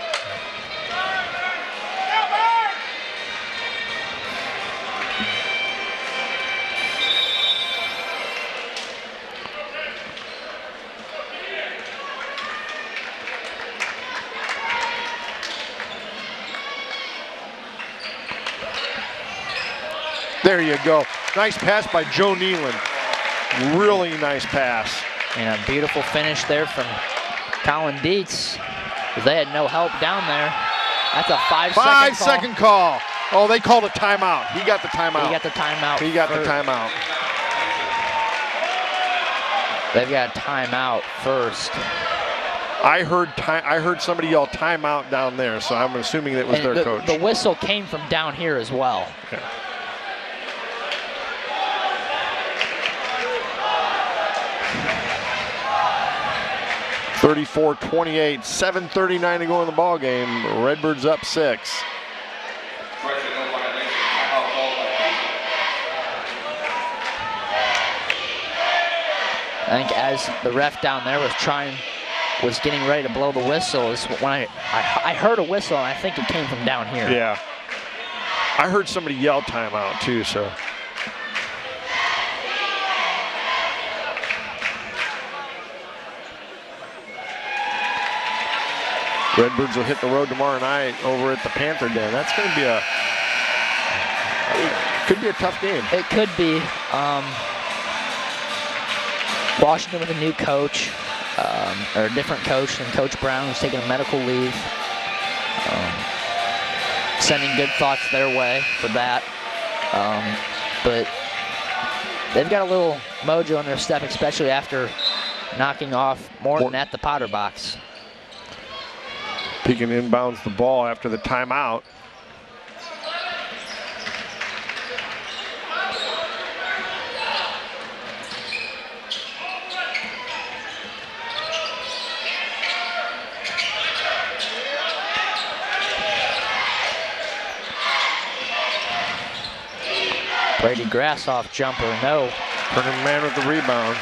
S3: There you go. Nice pass by Joe Nealon. Really nice pass.
S4: And a beautiful finish there from Colin Dietz. They had no help down there. That's a 5-second
S3: call. Oh, they called a timeout. He got the timeout.
S4: He got the timeout.
S3: He got the timeout.
S4: They've got a timeout first.
S3: I heard somebody yell timeout down there, so I'm assuming that was their coach.
S4: The whistle came from down here as well.
S3: Yeah. 34-28, 7:39 to go in the ball game. Redbirds up 6.
S4: I think as the ref down there was getting ready to blow the whistle, is when I heard a whistle, and I think it came from down here.
S3: Yeah. I heard somebody yell timeout too, so. Redbirds will hit the road tomorrow night over at the Panther Den. That's going to be could be a tough game.
S4: It could be. Washington with a new coach, or a different coach than Coach Brown, who's taking a medical leave. Sending good thoughts their way for that. But they've got a little mojo in their step, especially after knocking off Morton at the Potter box.
S3: Pekin inbounds the ball after the timeout.
S4: Brady Grassoff jumper, no.
S3: Turning man with the rebound.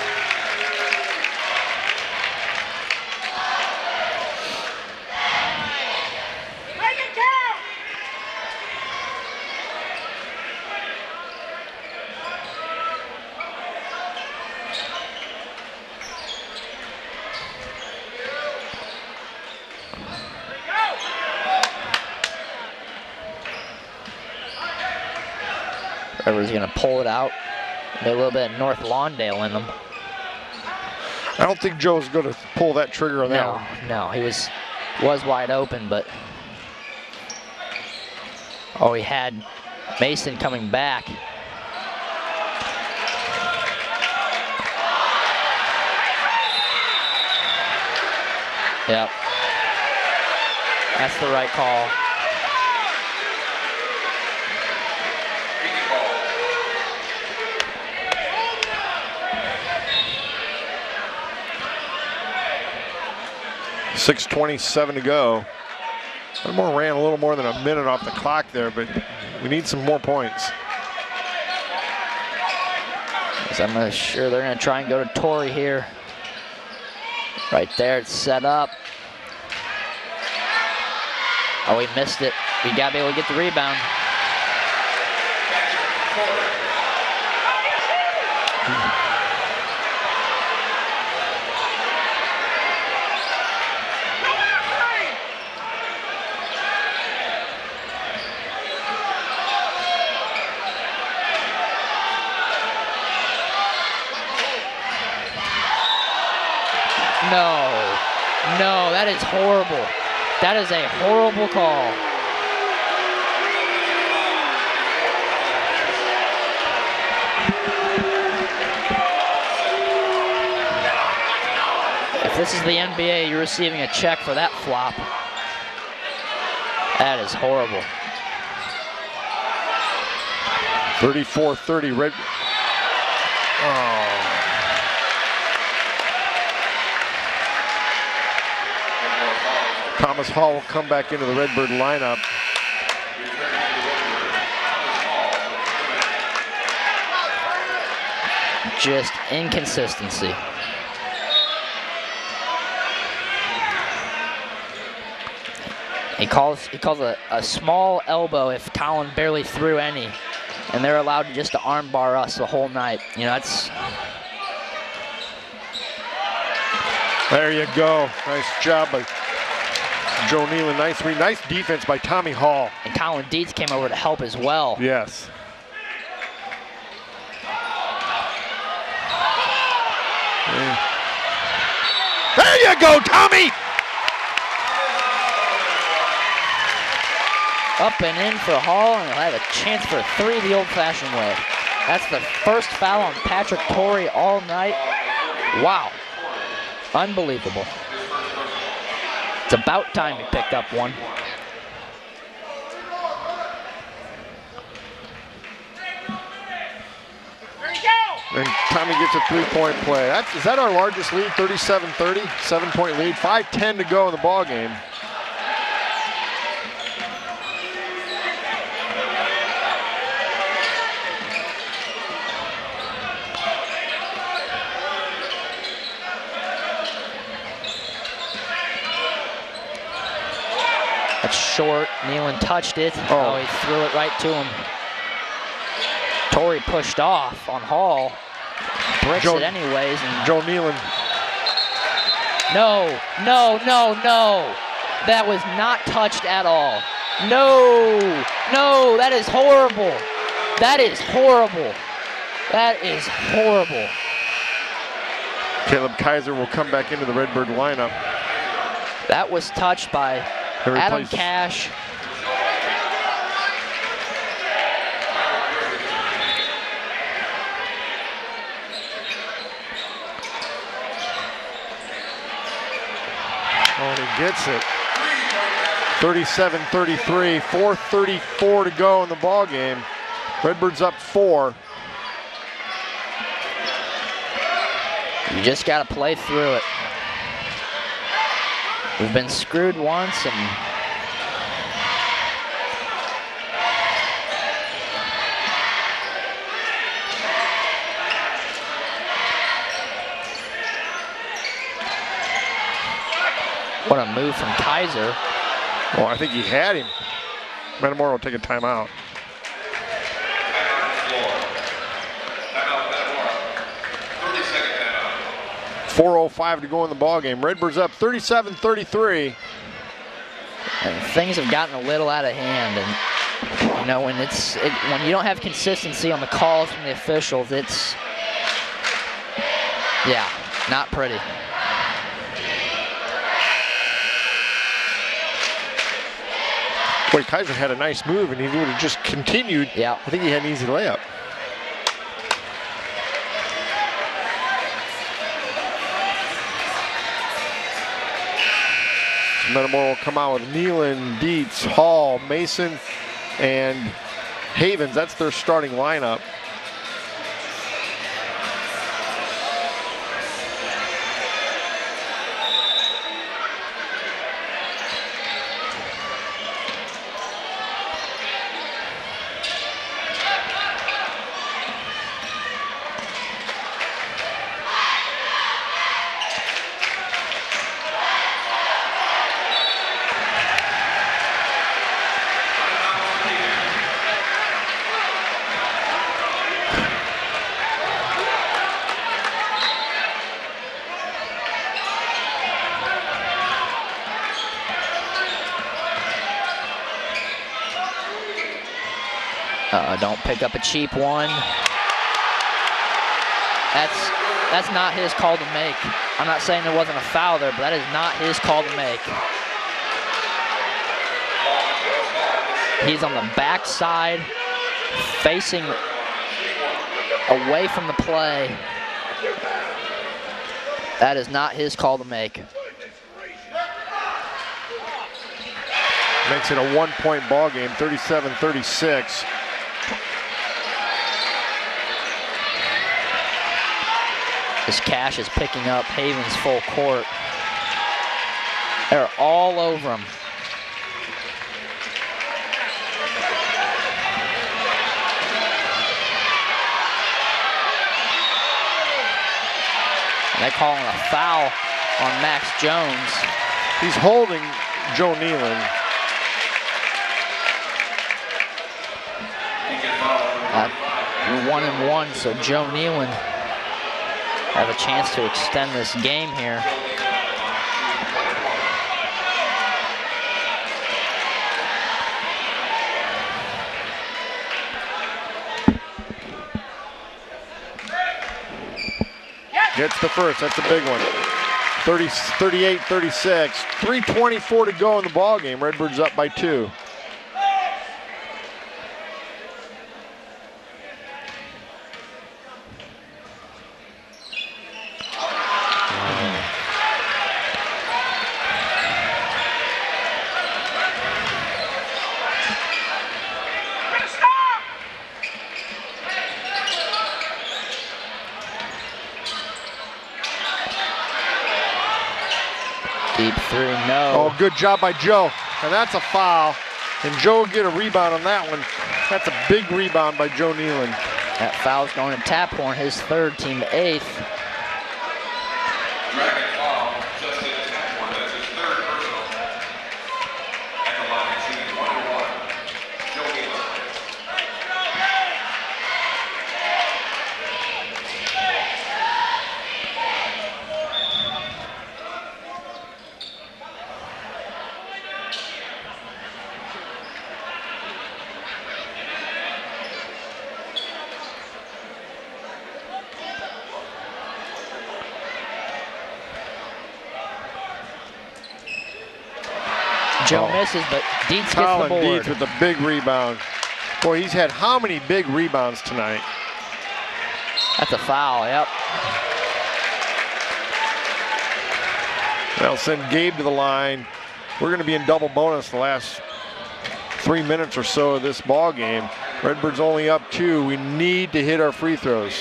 S4: Redbird's going to pull it out. Maybe a little bit of North Lawndale in them.
S3: I don't think Joe's going to pull that trigger on that one.
S4: No, he was wide open, but he had Mason coming back. Yep. That's the right call.
S3: .6:27 to go. Metamora ran a little more than a minute off the clock there, but we need some more points.
S4: So I'm sure they're going to try and go to Torrey here. Right there, it's set up. Oh, we missed it. We got to be able to get the rebound. No, that is horrible. That is a horrible call. If this is the NBA, you're receiving a check for that flop. That is horrible.
S3: 34-30, Red. Oh. Thomas Hall will come back into the Redbird lineup.
S4: Just inconsistency. He calls a small elbow if Colin barely threw any, and they're allowed just to arm bar us the whole night. You know, that's.
S3: There you go. Nice job by Joe Nealon. Nice defense by Tommy Hall.
S4: And Colin Dietz came over to help as well.
S3: Yes. There you go, Tommy!
S4: Up and in for Hall, and he'll have a chance for a three the old-fashioned way. That's the first foul on Patrick Torrey all night. Wow. Unbelievable. It's about time he picked up one.
S3: And Tommy gets a three-point play. Is that our largest lead, 37-30, 7-point lead, 5:10 to go in the ball game.
S4: That's short. Nealon touched it. Oh, he threw it right to him. Torrey pushed off on Hall. Bricks it anyways. And
S3: Joe Nealon.
S4: No. That was not touched at all. No, that is horrible. That is horrible.
S3: Caleb Kaiser will come back into the Redbird lineup.
S4: That was touched by Adam Cash.
S3: Oh, and he gets it. 37-33, 4:34 to go in the ball game. Redbird's up 4.
S4: You just got to play through it. We've been screwed once, and what a move from Kaiser.
S3: Well, I think he had him. Metamora will take a timeout. 4:05 to go in the ball game. Redbird's up 37-33.
S4: And things have gotten a little out of hand, and You know, when when you don't have consistency on the calls from the officials, it's, yeah, not pretty.
S3: Boy, Kaiser had a nice move, and he would have just continued.
S4: Yeah.
S3: I think he had an easy layup. So Metamora will come out with Nealon, Dietz, Hall, Mason, and Havens. That's their starting lineup.
S4: Don't pick up a cheap one. That's not his call to make. I'm not saying there wasn't a foul there, but that is not his call to make. He's on the backside, facing away from the play. That is not his call to make.
S3: Makes it a one-point ball game, 37-36.
S4: This Cash is picking up Havens full court. They're all over him. And they're calling a foul on Max Jones.
S3: He's holding Joe Nealon.
S4: We're 1-1, so Joe Nealon have a chance to extend this game here.
S3: Gets the first, that's a big one. 38-36, 3:24 to go in the ball game. Redbirds up by 2.
S4: Deep three, no.
S3: Oh, good job by Joe. And that's a foul. And Joe will get a rebound on that one. That's a big rebound by Joe Nealon.
S4: That foul's going to Taphorn, his third, team 8th.
S1: Dragon foul, Justin Taphorn. That's his third personal. At the line, shooting 1-1. Joe Nealon.
S4: Joe misses, but Dietz gets the board.
S3: Dietz with a big rebound. Boy, he's had how many big rebounds tonight?
S4: That's a foul, yep.
S3: They'll send Gabe to the line. We're going to be in double bonus the last 3 minutes or so of this ball game. Redbirds only up 2. We need to hit our free throws.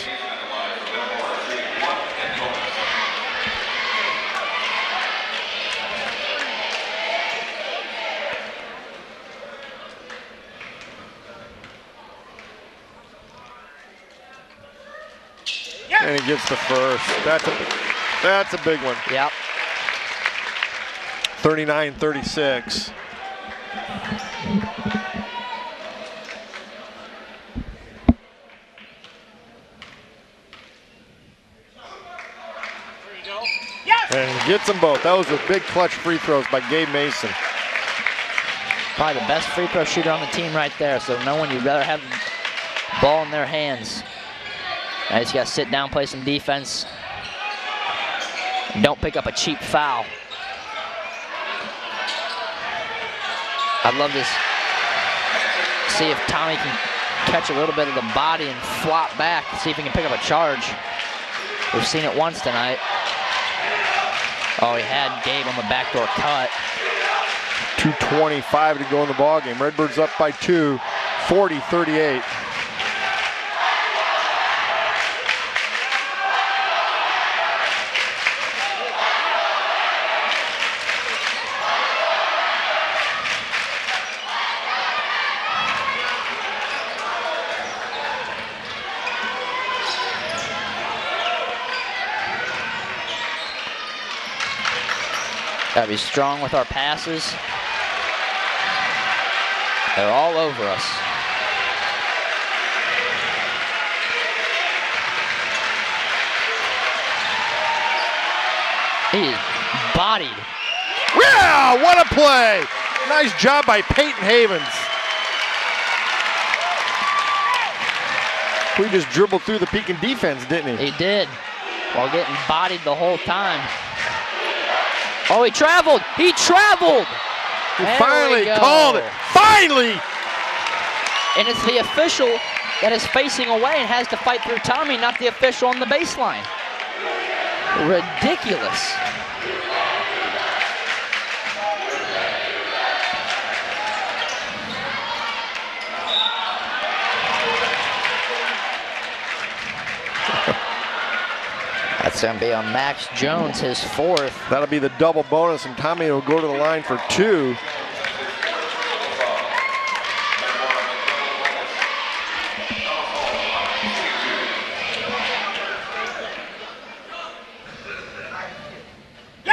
S3: And he gets the first. That's a big one.
S4: Yep.
S3: 39-36. And he gets them both. Those were big clutch free throws by Gabe Mason.
S4: Probably the best free throw shooter on the team right there, so no one you'd rather have the ball in their hands. Now he's got to sit down, play some defense, and don't pick up a cheap foul. I'd love to see if Tommy can catch a little bit of the body and flop back, see if he can pick up a charge. We've seen it once tonight. Oh, he had Gabe on the backdoor cut.
S3: 2:25 to go in the ball game. Redbirds up by 2, 40-38.
S4: Gotta be strong with our passes. They're all over us. He is bodied.
S3: Yeah, what a play! Nice job by Peyton Havens. We just dribbled through the Pekin defense, didn't he?
S4: He did, while getting bodied the whole time. Oh, he traveled! He traveled!
S3: He finally called it. Finally!
S4: And it's the official that is facing away and has to fight through Tommy, not the official on the baseline. Ridiculous. That's going to be on Max Jones, his 4th.
S3: That'll be the double bonus, and Tommy will go to the line for 2.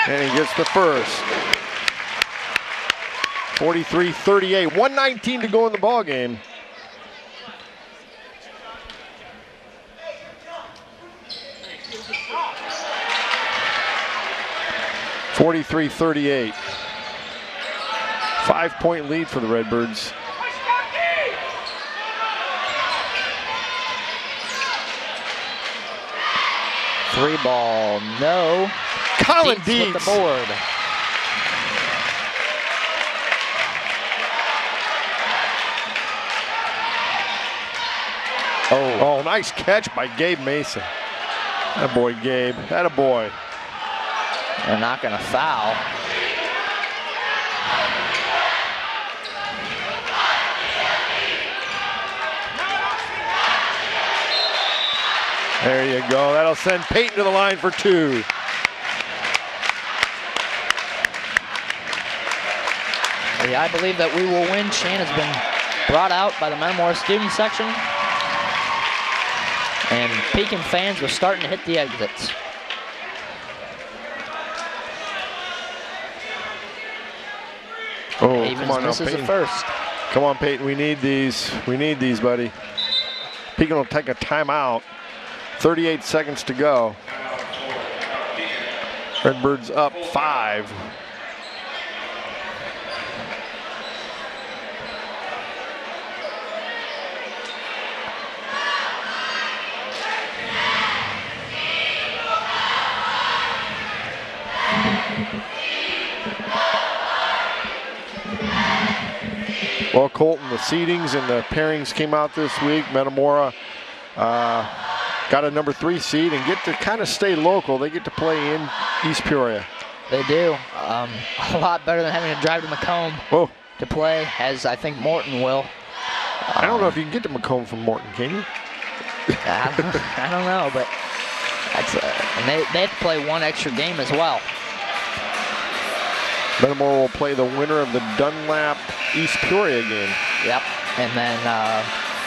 S3: And he gets the first. 43-38, 1:19 to go in the ball game. (43-38). 5-point lead for the Redbirds.
S4: Three ball, no.
S3: Colin
S4: Dietz with the board.
S3: Oh, nice catch by Gabe Mason. That boy, Gabe. That a boy.
S4: They're not going to foul.
S3: There you go. That'll send Peyton to the line for 2.
S4: Yeah, I believe that we will win. Chan has been brought out by the Metamora student section. And Pekin fans are starting to hit the exits.
S3: Oh,
S4: Havens
S3: come on now,
S4: misses
S3: Peyton.
S4: the first.
S3: Come on, Peyton. We need these. We need these, buddy. Pekin will take a timeout. 38 seconds to go. Redbirds up 5. Well, Colton, the seedings and the pairings came out this week. Metamora got a number 3 seed and get to kind of stay local. They get to play in East Peoria.
S4: They do. A lot better than having to drive to Macomb to play, as I think Morton will.
S3: I don't know if you can get to Macomb from Morton, can you?
S4: I don't know, but that's and they have to play one extra game as well.
S3: Metamora will play the winner of the Dunlap East Peoria game.
S4: Yep, and then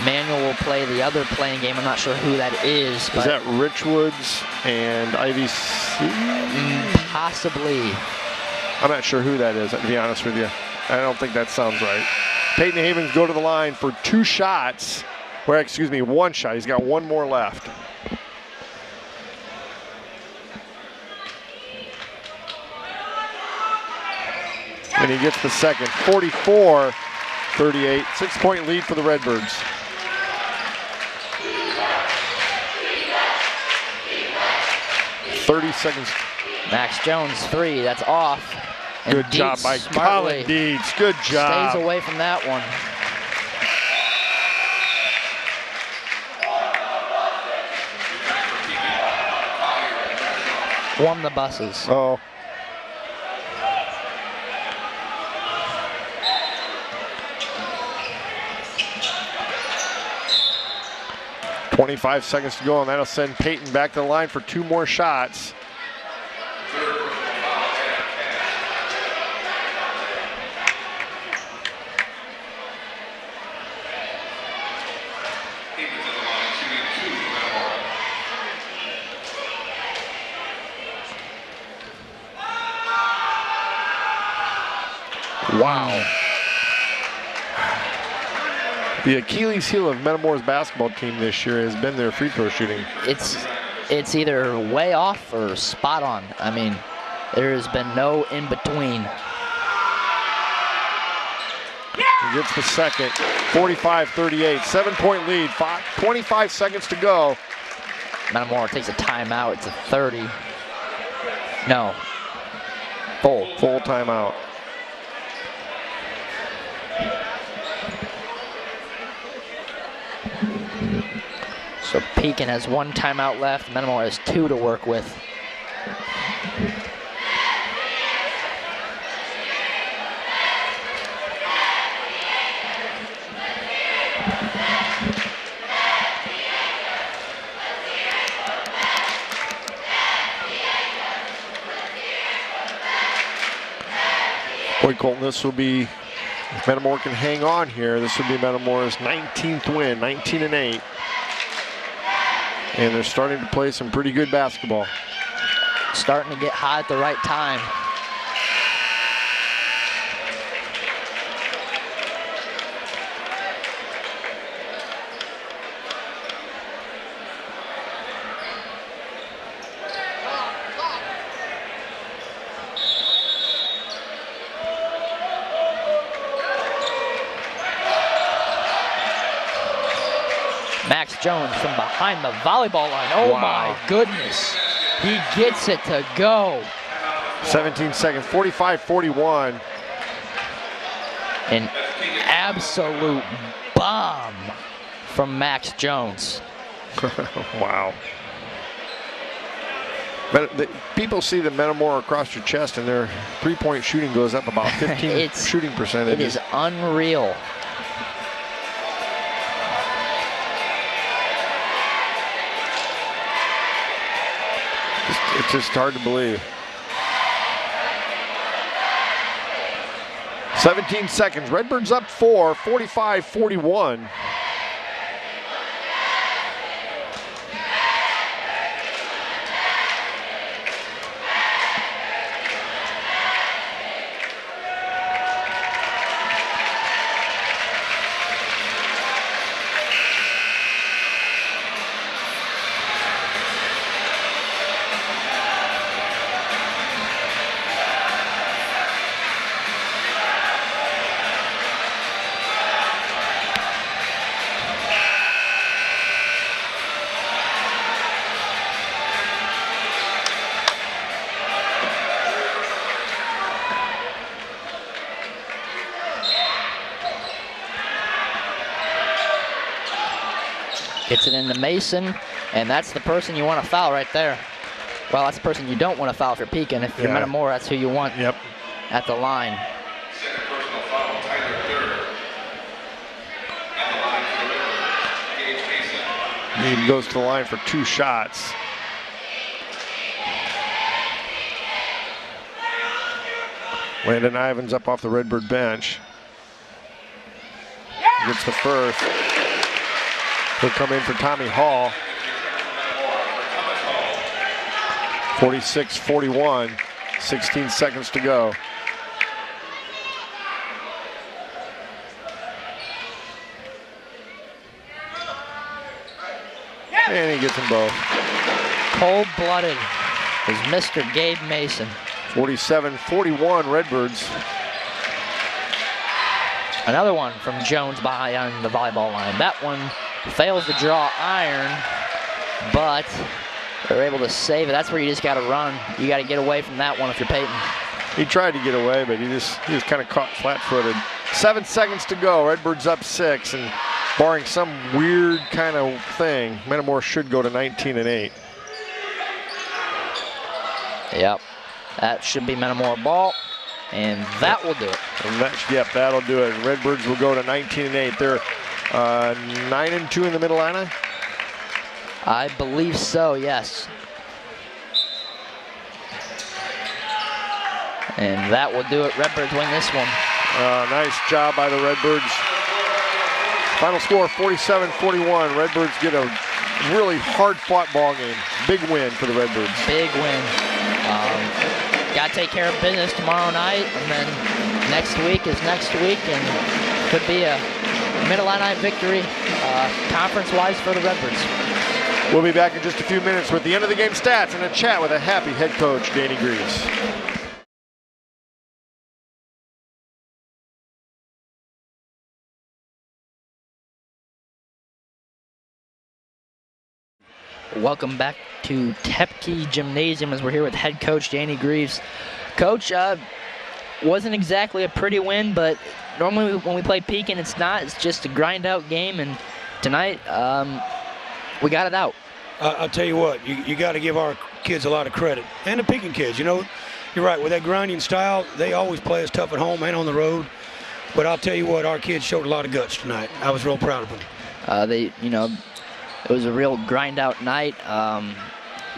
S4: Manuel will play the other playing game. I'm not sure who that is.
S3: Is that Richwoods and IVC?
S4: Possibly.
S3: I'm not sure who that is, to be honest with you. I don't think that sounds right. Peyton Havens go to the line for 2 shots. Or excuse me, 1 shot. He's got 1 more left. And he gets the second. 44-38. 6-point lead for the Redbirds. .30 seconds.
S4: Max Jones 3, that's off. And
S3: Good job by
S4: smartly
S3: Colin Deeds. Good job.
S4: stays away from that one. Warm the buses.
S3: Oh. .25 seconds to go, and that'll send Peyton back to the line for 2 more shots. Wow. The Achilles heel of Metamora's basketball team this year has been their free throw shooting.
S4: It's either way off or spot on. I mean, there has been no in between.
S3: He gets the second. 45-38. 7-point lead. 25 seconds to go.
S4: Metamora takes a timeout. It's a 30. No. Full
S3: timeout.
S4: So Pekin has 1 timeout left. Metamora has 2 to work with.
S3: Boy, Colton, this will be, if Metamora can hang on here, this will be Metamora's 19th win, 19-8. And they're starting to play some pretty good basketball.
S4: Starting to get hot at the right time. Max Jones from behind the volleyball line. Oh
S3: Wow.
S4: My goodness. He gets it to go.
S3: 17 seconds, 45-41.
S4: An absolute bomb from Max Jones.
S3: Wow. But people see the Metamora across your chest and their 3-point shooting goes up about 15 shooting percentage.
S4: It is unreal.
S3: It's just hard to believe. 17 seconds. Redbirds up 4, 45-41.
S4: Gets it into Mason, and that's the person you want to foul right there. Well, that's the person you don't want to foul if you're Pekin. If you're Metamora, that's who you want at the line.
S1: Second personal foul, Tyler Third. At the line for the Redbird, Gage Mason.
S3: He goes to the line for 2 shots. Landon Ivins up off the Redbird bench. Gets the first. He'll come in for Tommy Hall. 46-41, 16 seconds to go. And he gets them both.
S4: Cold-blooded is Mr. Gabe Mason.
S3: 47-41 Redbirds.
S4: Another one from Jones behind the volleyball line. That one fails to draw iron, but they're able to save it. That's where you just got to run. You got to get away from that one if you're Peyton.
S3: He tried to get away, but he was kind of caught flat-footed. 7 seconds to go. Redbirds up 6, and barring some weird kind of thing, Metamora should go to 19-8.
S4: Yep, that should be Metamora ball, and that will do it.
S3: And that'll do it. Redbirds will go to 19-8. They're 9-2 in the Mid-Illini.
S4: I believe so, yes. And that will do it. Redbirds win this one.
S3: Nice job by the Redbirds. Final score 47-41. Redbirds get a really hard-fought ball game. Big win for the Redbirds.
S4: Big win. Got to take care of business tomorrow night, and then next week is next week, and could be a Mid-Illini victory conference-wise for the Redbirds.
S3: We'll be back in just a few minutes with the end of the game stats and a chat with a happy head coach, Danny Greaves.
S4: Welcome back to Tepke Gymnasium as we're here with head coach Danny Greaves. Coach, wasn't exactly a pretty win, but normally when we play Pekin, it's not. It's just a grind-out game, and tonight we got it out.
S5: I'll tell you what, you got to give our kids a lot of credit, and the Pekin kids. You know, you're right, with that grinding style, they always play us tough at home and on the road. But I'll tell you what, our kids showed a lot of guts tonight. I was real proud of them.
S4: It was a real grind-out night.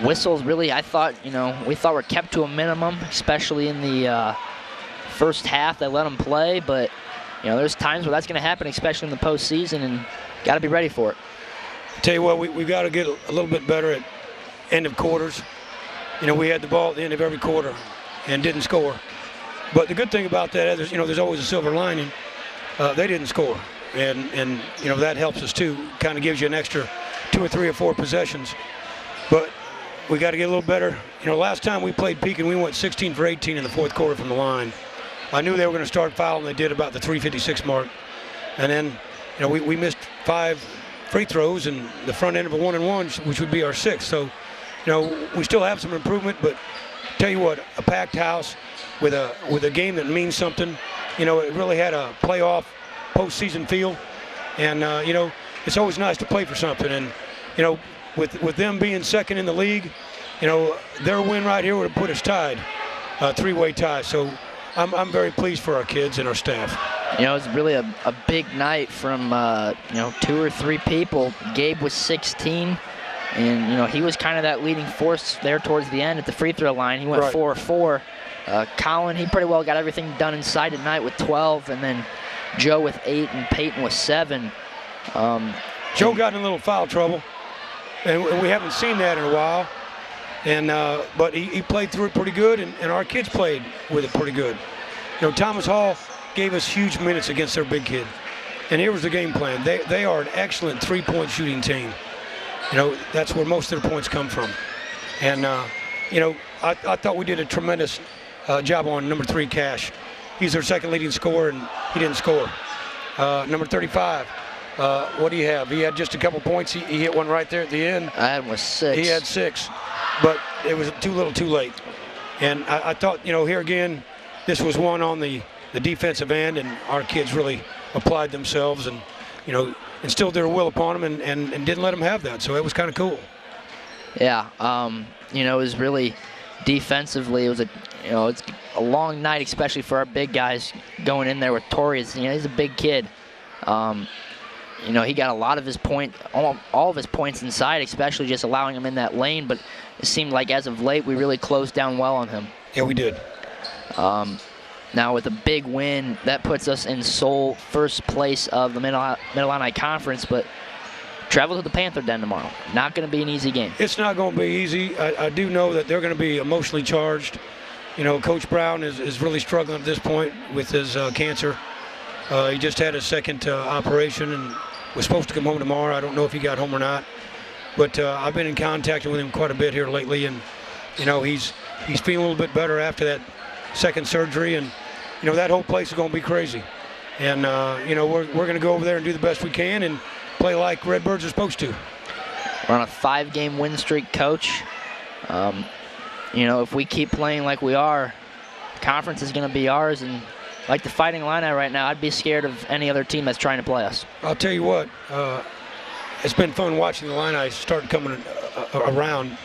S4: Whistles really, we thought were kept to a minimum, especially in the first half. They let them play, but there's times where that's going to happen, especially in the postseason, and got to be ready for it.
S5: Tell you what, we got to get a little bit better at end of quarters. We had the ball at the end of every quarter and didn't score. But the good thing about that is, there's always a silver lining. They didn't score, and that helps us too. Kind of gives you an extra 2 or 3 or 4 possessions. But we got to get a little better. Last time we played Pekin, we went 16 for 18 in the fourth quarter from the line. I knew they were going to start fouling. They did about the 3:56 mark. And then, we missed 5 free throws in the front end of a 1-and-1, which would be our 6th. So, we still have some improvement, but tell you what, a packed house with a game that means something. It really had a playoff postseason feel. And, it's always nice to play for something. And, with them being second in the league, their win right here would have put us tied, 3-way tie. So I'm very pleased for our kids and our staff.
S4: It's really a big night from, 2 or 3 people. Gabe was 16, and, he was kind of that leading force there towards the end at the free throw line. He went 4-4. Colin, he pretty well got everything done inside tonight with 12, and then Joe with 8 and Peyton with 7.
S5: Joe got in a little foul trouble, and we haven't seen that in a while. And but he played through it pretty good, and our kids played with it pretty good. Thomas Hall gave us huge minutes against their big kid. And here was the game plan. They are an excellent 3-point shooting team. That's where most of their points come from. And, I thought we did a tremendous job on number 3, Cash. He's their second leading scorer, and he didn't score. Number 35, what do you have? He had just a couple points. He hit one right there at the end.
S4: I had him with 6.
S5: He had 6, but it was too little too late. And I thought, here again, this was one on the defensive end, and our kids really applied themselves and, instilled their will upon them and didn't let them have that. So it was kind of cool.
S4: Yeah, it was really defensively. It was it's a long night, especially for our big guys going in there with Torrey. He's a big kid. He got a lot of his all of his points inside, especially just allowing him in that lane. But it seemed like as of late, we really closed down well on him.
S5: Yeah, we did.
S4: Now with a big win, that puts us in sole first place of the Mid-Illini Conference, but travel to the Panther Den tomorrow. Not going to be an easy game.
S5: It's not going to be easy. I do know that they're going to be emotionally charged. Coach Brown is really struggling at this point with his cancer. He just had his second operation and was supposed to come home tomorrow. I don't know if he got home or not. But I've been in contact with him quite a bit here lately, and he's feeling a little bit better after that second surgery, and that whole place is going to be crazy. And, you know, we're going to go over there and do the best we can and play like Redbirds are supposed to.
S4: We're on a 5-game win streak, Coach. You know, if we keep playing like we are, the conference is going to be ours. And like the Fighting Illini right now, I'd be scared of any other team that's trying to play us.
S5: I'll tell you what, it's been fun watching the Illini start coming around,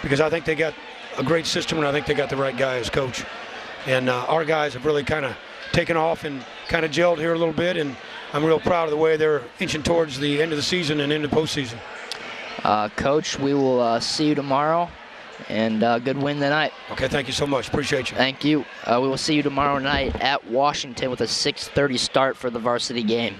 S5: because I think they got a great system, and I think they got the right guy as coach. And our guys have really kind of taken off and kind of gelled here a little bit, and I'm real proud of the way they're inching towards the end of the season and into postseason.
S4: Coach, we will see you tomorrow, and good win tonight.
S5: Okay, thank you so much. Appreciate you.
S4: Thank you. We will see you tomorrow night at Washington with a 6:30 start for the varsity game.